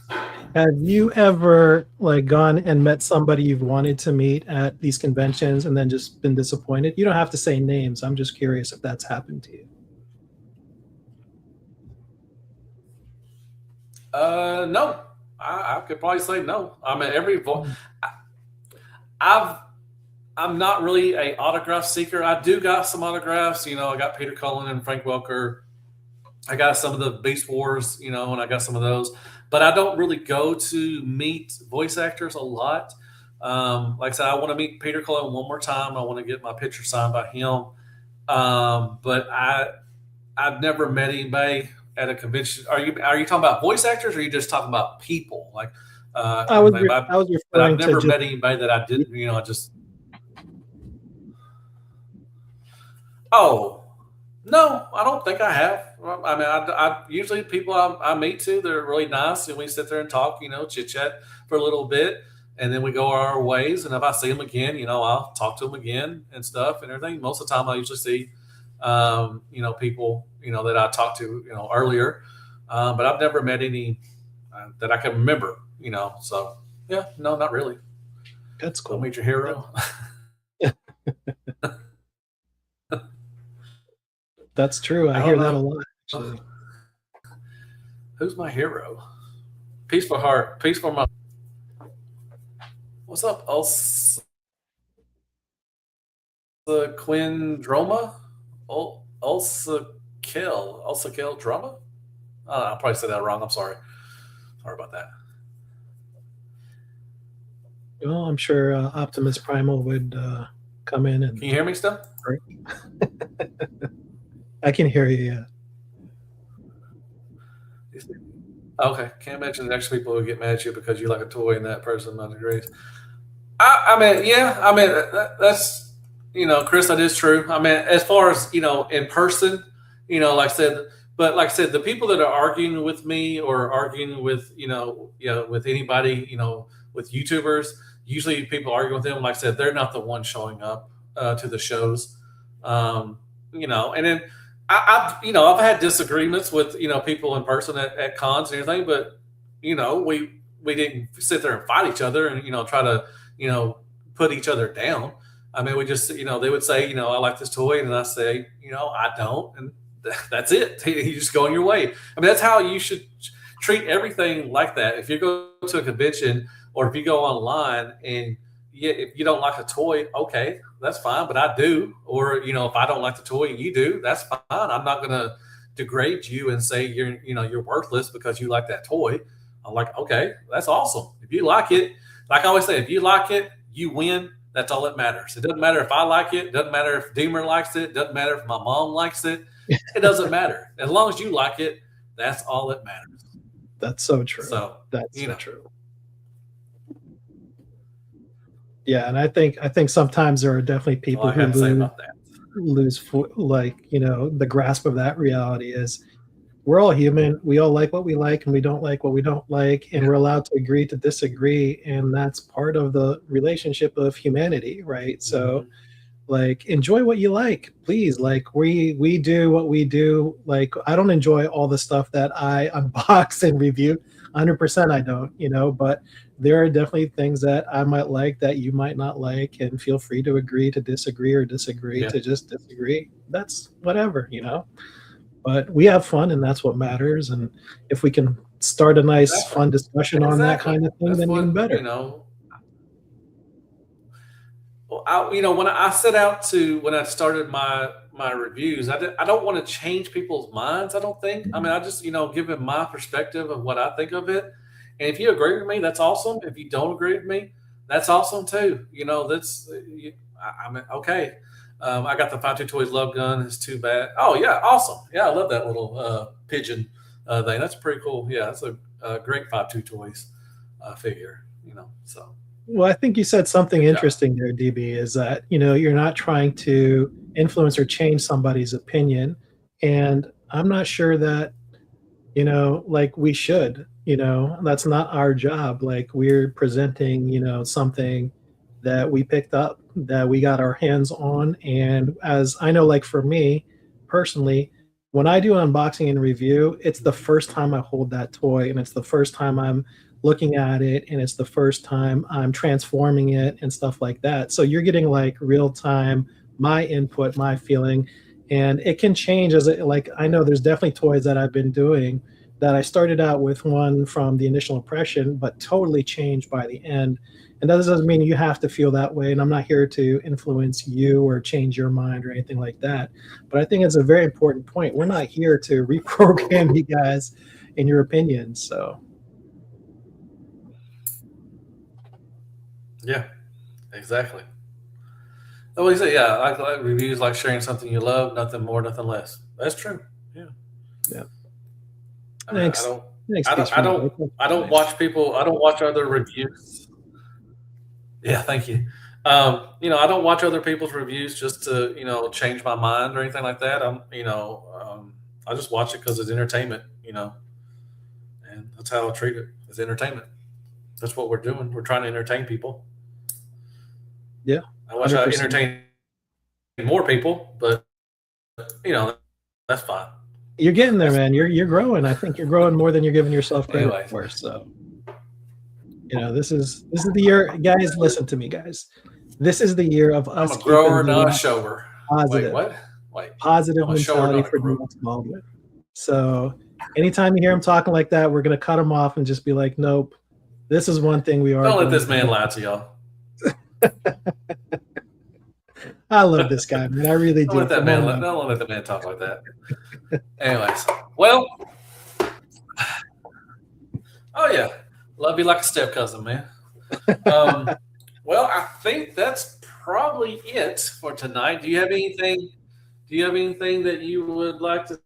Have you ever like gone and met somebody you've wanted to meet at these conventions and then just been disappointed? You don't have to say names. I'm just curious if that's happened to you.
No, I could probably say no. I mean,
Mm.
I've, I'm not really a autograph seeker. I do got some autographs. I got Peter Cullen and Frank Welker. I got some of the Beast Wars, and I got some of those. But I don't really go to meet voice actors a lot. Like I said, I want to meet Peter Cullen one more time. I want to get my picture signed by him. But I've never met anybody at a convention. Are you talking about voice actors, or are you just talking about people? Like,
I was
maybe
I was
but I've
referring to
never
just
met anybody that I didn't. I just oh no, I don't think I have. I mean, I usually people I meet too, they're really nice, and we sit there and talk, chit chat for a little bit, and then we go our ways. And if I see them again, I'll talk to them again and stuff and everything. Most of the time, I usually see, people, that I talked to, earlier, but I've never met any that I can remember, So yeah, no, not really.
that's
I'll
cool.
meet your hero.
That's true. I
I
hear
don't
that a
know.
lot, actually.
Who's my hero? Peaceful heart, peaceful mind. What's up, Quindroma, Ulsakel drama. I'll probably say that wrong. I'm sorry. Sorry about that.
Well, I'm sure Optimus Primal would come in and.
Can you hear me still?
I can hear you. Yeah.
Okay. Can't imagine the next people who get mad at you because you like a toy and that person not agrees. I mean, yeah. I mean, that's Chris, that is true. I mean, as far as in person, like I said, but like I said, the people that are arguing with me or arguing with with anybody, with YouTubers, usually people arguing with them. Like I said, they're not the ones showing up to the shows, and then I've had disagreements with people in person at cons and everything, but we didn't sit there and fight each other and try to put each other down. I mean, we just they would say I like this toy, and I say I don't, and that's it. You just go on your way. I mean, that's how you should treat everything like that. If you go to a convention or if you go online and if you don't like a toy, okay, that's fine, but I do. Or if I don't like the toy and you do, that's fine. I'm not going to degrade you and say you're worthless because you like that toy. I'm like, okay, that's awesome. If you like it, like I always say, if you like it, you win. That's all that matters. It doesn't matter if I like it. It doesn't matter if Deemer likes it. It doesn't matter if my mom likes it. It doesn't matter. As long as you like it, that's all that matters.
That's so true.
So
that's so true. Yeah, and I think sometimes there are definitely people who lose the grasp of that reality is we're all human. We all like what we like and we don't like what we don't like, and we're allowed to agree to disagree, and that's part of the relationship of humanity, right? So like enjoy what you like, please. Like we do what we do. Like I don't enjoy all the stuff that I unbox and review. 100% I don't, but there are definitely things that I might like that you might not like, and feel free to agree to disagree or disagree to just disagree. That's whatever, but we have fun, and that's what matters. And if we can start a nice fun discussion on that kind of thing, then even better.
Well, when I set out when I started my reviews, I don't want to change people's minds. I don't think. I mean, I just give them my perspective of what I think of it. And if you agree with me, that's awesome. If you don't agree with me, that's awesome too. That's I mean, okay. I got the 5.2 Toys Love Gun. It's too bad. Oh yeah, awesome. Yeah, I love that little pigeon thing. That's pretty cool. Yeah, that's a great 5.2 Toys figure. So.
Well, I think you said something interesting there, DB, is that, you're not trying to influence or change somebody's opinion. And I'm not sure that, like we should, that's not our job. Like we're presenting, something that we picked up, that we got our hands on. And as I know, like for me personally, when I do an unboxing and review, it's the first time I hold that toy, and it's the first time I'm looking at it, and it's the first time I'm transforming it and stuff like that. So you're getting like real time, my input, my feeling, and it can change like I know there's definitely toys that I've been doing that I started out with one from the initial impression, but totally changed by the end. And that doesn't mean you have to feel that way. And I'm not here to influence you or change your mind or anything like that. But I think it's a very important point. We're not here to reprogram you guys in your opinions. So.
Yeah, exactly. Well, you say, yeah, like reviews, like sharing something you love, nothing more, nothing less. That's true. Yeah.
Yeah.
I mean, I don't watch people. I don't watch other reviews. Yeah, thank you. I don't watch other people's reviews just to change my mind or anything like that. I just watch it because it's entertainment. And that's how I treat it. It's entertainment. That's what we're doing. We're trying to entertain people.
Yeah.
I wish I entertained more people, but that's fine.
You're getting there, man. You're growing. I think you're growing more than you're giving yourself credit for. So, this is the year, guys. Listen to me, guys. This is the year of us.
I'm a grower, not a shower.
Positive.
Wait, what? Wait.
Positive mentality for Deemer Baldwin. So, anytime you hear him talking like that, we're gonna cut him off and just be like, nope. This is one thing we are.
Don't let this man lie to y'all.
I love this guy, man. I really
Don't
do.
let that man. Don't let the man talk like that. Anyways, well, oh yeah, love you like a step cousin, man. Well, I think that's probably it for tonight. Do you have anything? Do you have anything that you would like to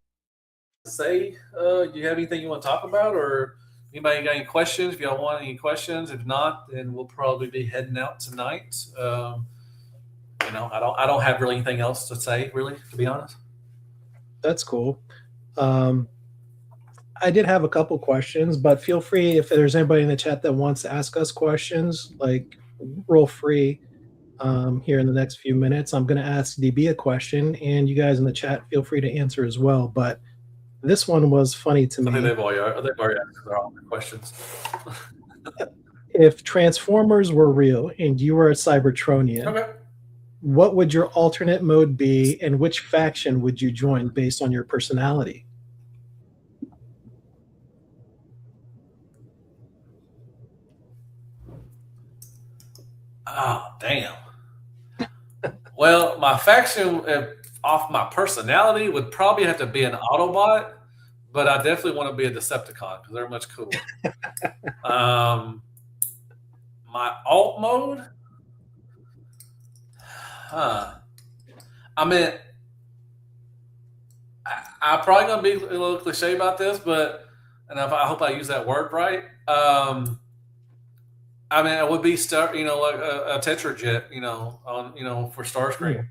say? Do you have anything you want to talk about, or anybody got any questions? If y'all want any questions, if not, then we'll probably be heading out tonight. I don't have really anything else to say, really, to be honest.
That's cool. I did have a couple questions, but feel free if there's anybody in the chat that wants to ask us questions, like roll free here in the next few minutes. I'm going to ask DB a question, and you guys in the chat feel free to answer as well. But this one was funny to me.
I think they've already answered all the questions.
If Transformers were real and you were a Cybertronian,
Okay.
what would your alternate mode be, and which faction would you join based on your personality?
Oh, damn. Well, my faction off my personality would probably have to be an Autobot, but I definitely want to be a Decepticon because they're much cooler. My alt mode? I mean, I'm probably going to be a little cliche about this, but, and I hope I use that word right. I mean, it would be like a Tetrajet, for Starscream.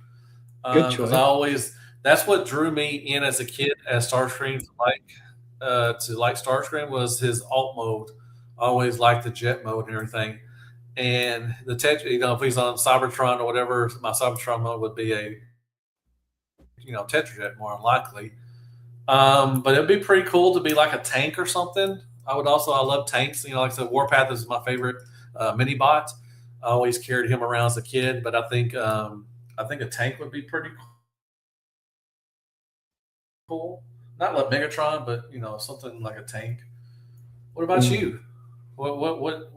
Good choice.
That's what drew me in as a kid as Starscream to like Starscream was his alt mode. I always liked the jet mode and everything. And the if he's on Cybertron or whatever, my Cybertron mode would be a Tetrajet more than likely. But it'd be pretty cool to be like a tank or something. I love tanks. Like I said, Warpath is my favorite mini bot. I always carried him around as a kid, but I think a tank would be pretty cool. Not like Megatron, but something like a tank. What about you? What?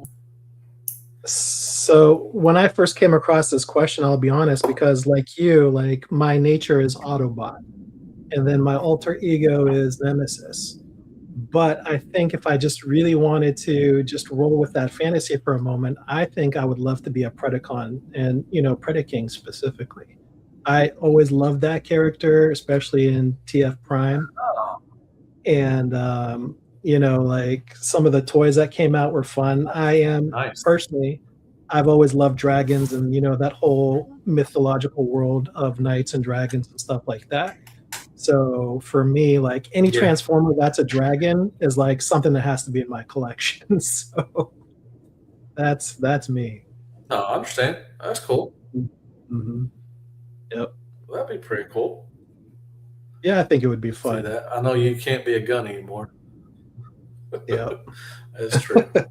So when I first came across this question, I'll be honest, because like you, like my nature is Autobot, and then my alter ego is Nemesis. But I think if I just really wanted to just roll with that fantasy for a moment, I think I would love to be a Predacon, and Predaking specifically. I always loved that character, especially in TF Prime. And like some of the toys that came out were fun. I am personally, I've always loved dragons and that whole mythological world of knights and dragons and stuff like that. So for me, like any Transformer that's a dragon is like something that has to be in my collection. So that's me.
No, I understand. That's cool.
Mm-hmm. Yep.
Well, that'd be pretty cool.
Yeah, I think it would be fun.
See that? I know you can't be a gun anymore.
Yeah,
that's true. No,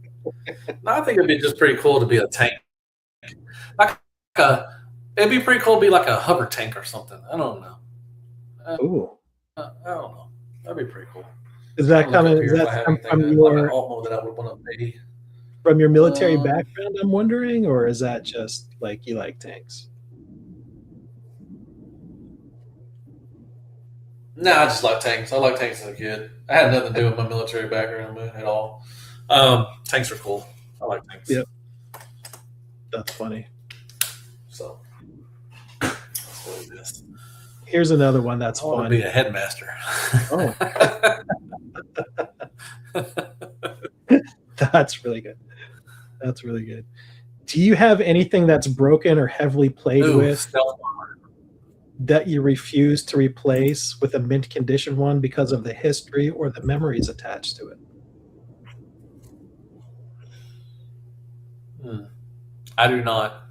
I think it'd be just pretty cool to be a tank. It'd be pretty cool to be like a hover tank or something. I don't know.
Ooh.
I don't know. That'd be pretty cool.
Is that coming? Is that from your
that I would want to be?
From your military background, I'm wondering, or is that just like you like tanks?
No, I just like tanks. I like tanks as a kid. I had nothing to do with my military background at all. Tanks are cool. I like tanks.
Yep. That's funny.
So that's what it is.
Here's another one that's fun.
I want to be a headmaster.
Oh. That's really good. That's really good. Do you have anything that's broken or heavily played with that you refuse to replace with a mint condition one because of the history or the memories attached to it?
I do not.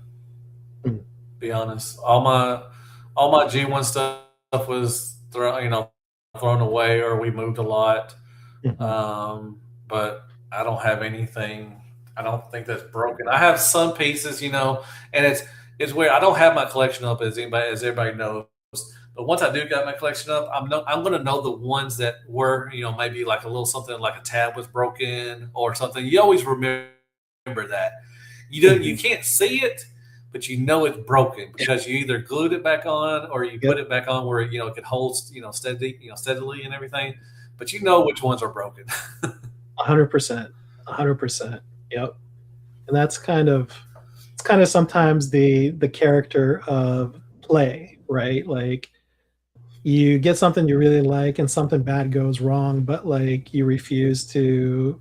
Be honest. All my G1 stuff was thrown away, or we moved a lot. Mm-hmm. But I don't have anything. I don't think that's broken. I have some pieces, and it's weird. I don't have my collection up as everybody knows. But once I do got my collection up, I'm going to know the ones that were, maybe like a little something like a tab was broken or something. You always remember that. You can't see it, but you know it's broken because you either glued it back on or you put it back on where it can hold steadily and everything. But you know which ones are broken.
100%, 100%. Yep. And that's kind of sometimes the character of play, right? Like you get something you really like and something bad goes wrong, but like you refuse to,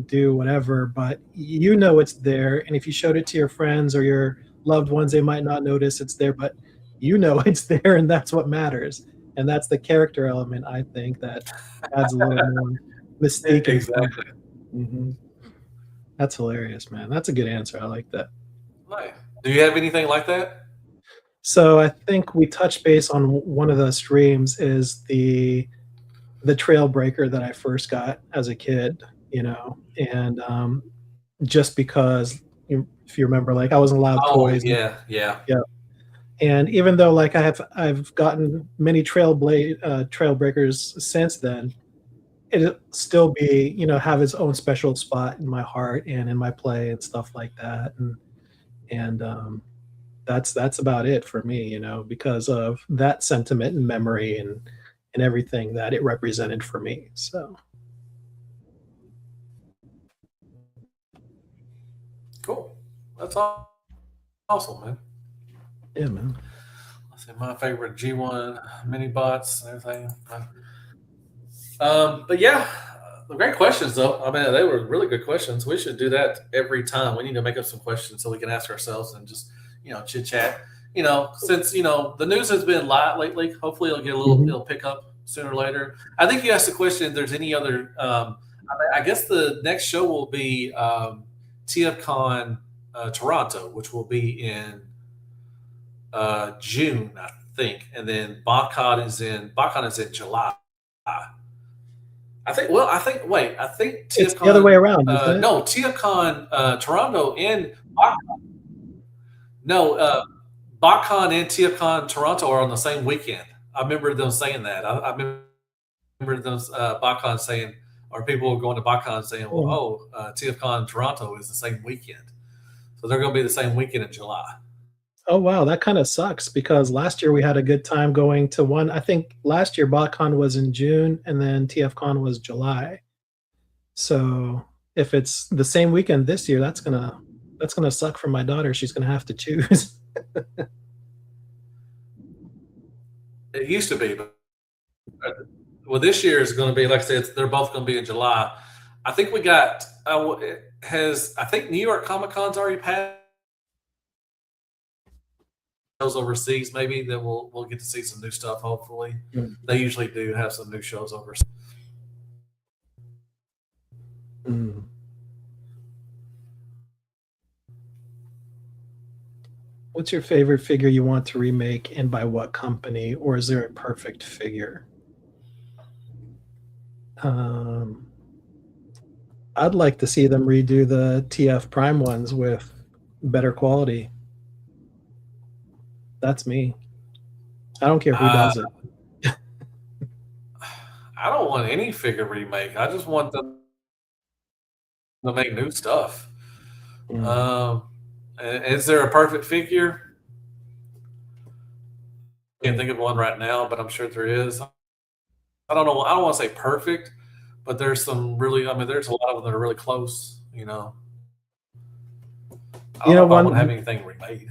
do whatever, but it's there. And if you showed it to your friends or your loved ones, they might not notice it's there, but it's there, and that's what matters. And that's the character element, I think, that adds a little more mystique and fun.
Exactly.
Hmm. That's hilarious, man. That's a good answer. I like that.
Nice. Do you have anything like that?
So I think we touched base on one of the streams is the trail breaker that I first got as a kid, and just because if you remember, like I wasn't allowed
Oh
toys.
yeah.
Yeah. And even though like I've gotten many trail breakers since then, it'll still be, have its own special spot in my heart and in my play and stuff like that. And that's about it for me, because of that sentiment and memory and everything that it represented for me. So
Cool. That's awesome, man.
yeah, man.
Let's see, my favorite G1 mini bots and everything. But yeah, great questions though. I mean, they were really good questions. We should do that every time. We need to make up some questions so we can ask ourselves and just chit chat. Since the news has been light lately, hopefully it'll get a little, it'll pick up sooner or later. I think you asked the question if there's any other. I guess the next show will be TFCon Toronto, which will be in June, I think, and then BotCon is in July. I think. Well, I think. Wait, I think TFCon,
It's the other way around, isn't it?
No, TFCon Toronto and BotCon. No, BotCon and TFCon Toronto are on the same weekend. I remember them saying that. I remember them BotCon saying, or people going to BotCon saying, "Well, TFCon Toronto is the same weekend." So they're going to be the same weekend in July.
Oh wow, that kind of sucks because last year we had a good time going to one. I think last year BotCon was in June and then TFCon was July. So if it's the same weekend this year, that's gonna suck for my daughter. She's gonna have to choose.
It used to be, but well, this year is going to be, like I said, they're both going to be in July. I think we got I think New York Comic Con's already passed. Shows overseas, maybe that we'll get to see some new stuff. Hopefully, they usually do have some new shows overseas.
What's your favorite figure you want to remake, and by what company, or is there a perfect figure? I'd like to see them redo the TF Prime ones with better quality. That's me. I don't care who does it.
I don't want any figure remake. I just want them to make new stuff. Is there a perfect figure? Can't think of one right now, but I'm sure there is. I don't know. I don't want to say perfect, but there's some really. I mean, there's a lot of them that are really close. I don't know if I want to have anything remade.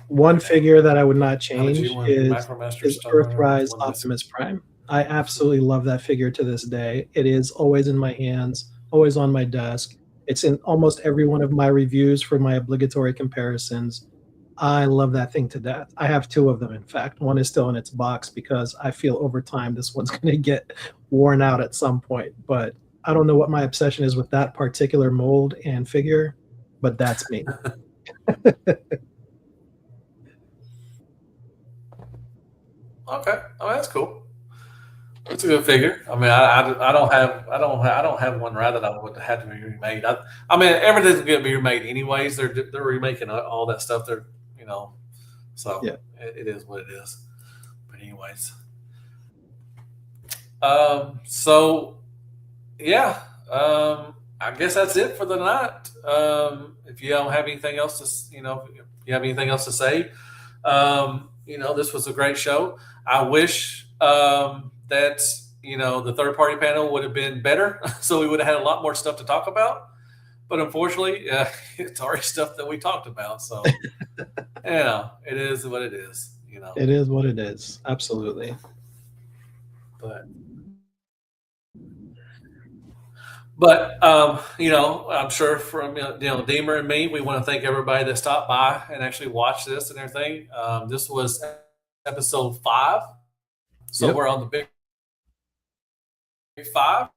One figure that I would not change is Earthrise Optimus Prime. I absolutely love that figure to this day. It is always in my hands, always on my desk. It's in almost every one of my reviews for my obligatory comparisons. I love that thing to death. I have two of them, in fact. One is still in its box because I feel over time this one's going to get worn out at some point. But I don't know what my obsession is with that particular mold and figure, but that's me.
Okay, oh, that's cool. It's a good figure. I mean, I don't have one right that I would have to be remade. I mean, everything's going to be remade anyways. They're remaking all that stuff. So yeah. It is what it is. But anyways, so yeah, I guess that's it for the night. If you don't have anything else to, if you have anything else to say, this was a great show. I wish that the third party panel would have been better, so we would have had a lot more stuff to talk about. But unfortunately, it's already stuff that we talked about. So it is what it is.
It is what it is. Absolutely.
But I'm sure from Deemer and me, we want to thank everybody that stopped by and actually watched this and everything. This was episode 5, so
Yep.
we're on the big 5.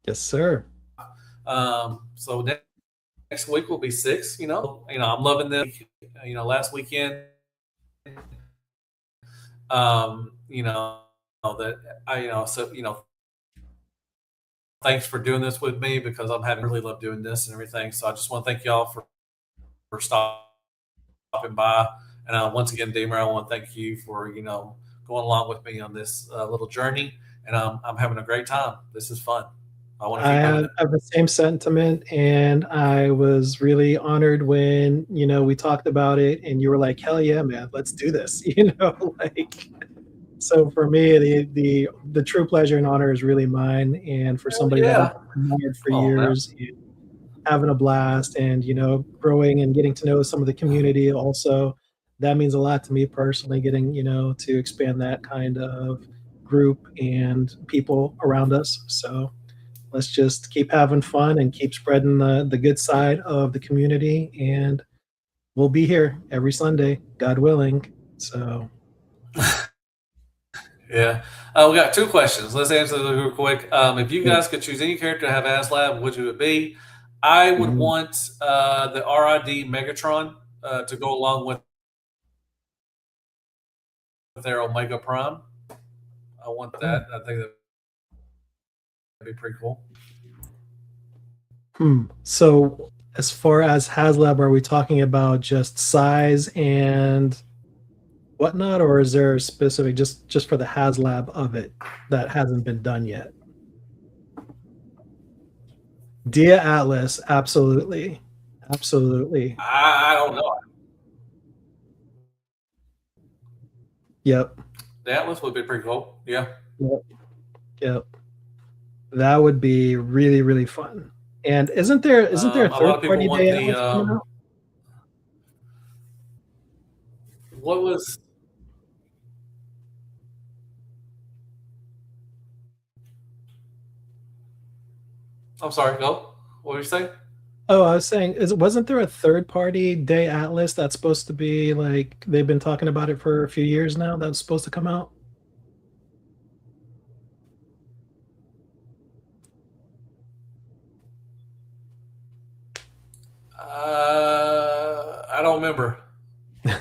Yes, sir.
So next week will be 6. I'm loving this. Last weekend, that thanks for doing this with me because I'm having really loved doing this and everything. So I just want to thank y'all for stopping by. And once again, Deemer, I want to thank you for going along with me on this little journey. And I'm having a great time. This is fun. I want to keep doing it.
I have the same sentiment, and I was really honored when we talked about it, and you were like, "Hell yeah, man, let's do this!" So for me, the true pleasure and honor is really mine, and for somebody that I've admired for years, having a blast, and growing and getting to know some of the community also, that means a lot to me personally. Getting to expand that kind of group and people around us. So let's just keep having fun and keep spreading the good side of the community, and we'll be here every Sunday, God willing. So.
Yeah. We got 2 questions. Let's answer those real quick. If you guys could choose any character to have ASLab, which would it be? I would want the RID Megatron to go along with their Omega Prime. I want that. I think that'd be pretty cool.
So as far as HasLab, are we talking about just size and whatnot, or is there a specific just for the HasLab of it that hasn't been done yet? Dia Atlas, absolutely.
I don't know.
Yep.
The Atlas would be pretty cool. Yeah.
Yep. That would be really, really fun. And isn't there a third party Dia Atlas coming out?
What was? I'm sorry. Go. What were you saying?
Oh, I was saying, wasn't there a third-party Day Atlas that's supposed to be like they've been talking about it for a few years now? That's supposed to come out.
I don't remember. I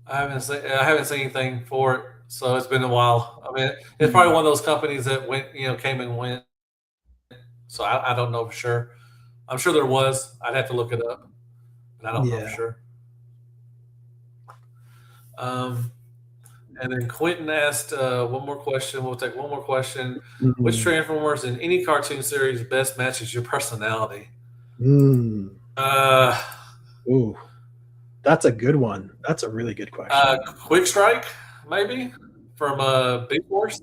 haven't seen anything for it, so it's been a while. I mean, it's probably one of those companies that came and went. So I don't know for sure. I'm sure there was. I'd have to look it up, but I don't know for sure. And then Quentin asked one more question. We'll take one more question. Which Transformers in any cartoon series best matches your personality?
Ooh, that's a good one. That's a really good question.
Quick Strike, maybe from Big Force.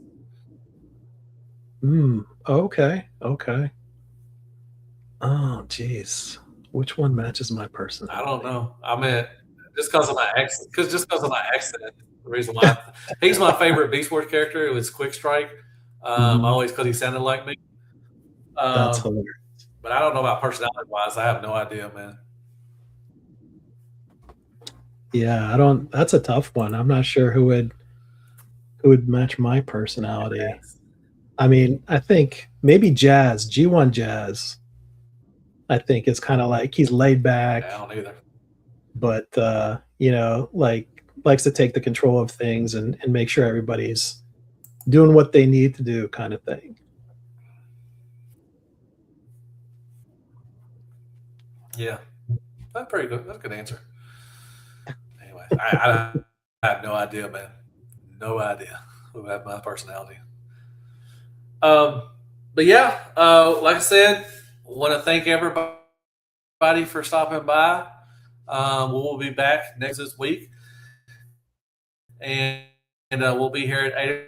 Okay. Oh, geez. Which one matches my personality?
I don't know. I mean, just because of my accent. The reason why he's my favorite Beast Wars character. It was Quick Strike. Always because he sounded like me.
That's hilarious.
But I don't know about personality wise. I have no idea, man.
Yeah, I don't. That's a tough one. I'm not sure who would match my personality. I mean, I think maybe Jazz, G1 Jazz. I think is kind of like he's laid back.
I don't either.
But likes to take the control of things and make sure everybody's doing what they need to do, kind of thing.
Yeah, that's pretty good. That's a good answer. Anyway, I have no idea, man. No idea who had my personality. But but yeah, like I said, want to thank everybody for stopping by. We'll be back next this week, and we'll be here at 8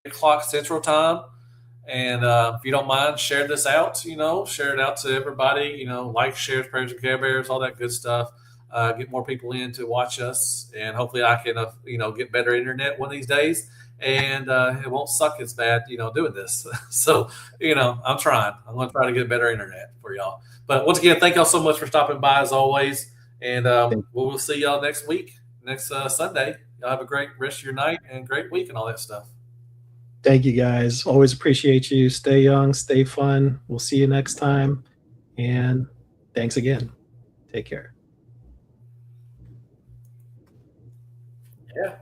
o'clock Central Time. And if you don't mind, share this out. Share it out to everybody. Like, share, prayers, and care bears, all that good stuff. Get more people in to watch us, and hopefully, I can get better internet one of these days, and it won't suck as bad doing this. So I'm trying. I'm going to try to get better internet for y'all. But once again, thank y'all so much for stopping by as always, and we'll see y'all next week, next Sunday. Y'all have a great rest of your night and great week and all that stuff.
Thank you, guys. Always appreciate you. Stay young, stay fun. We'll see you next time. And thanks again. Take care.
Yeah.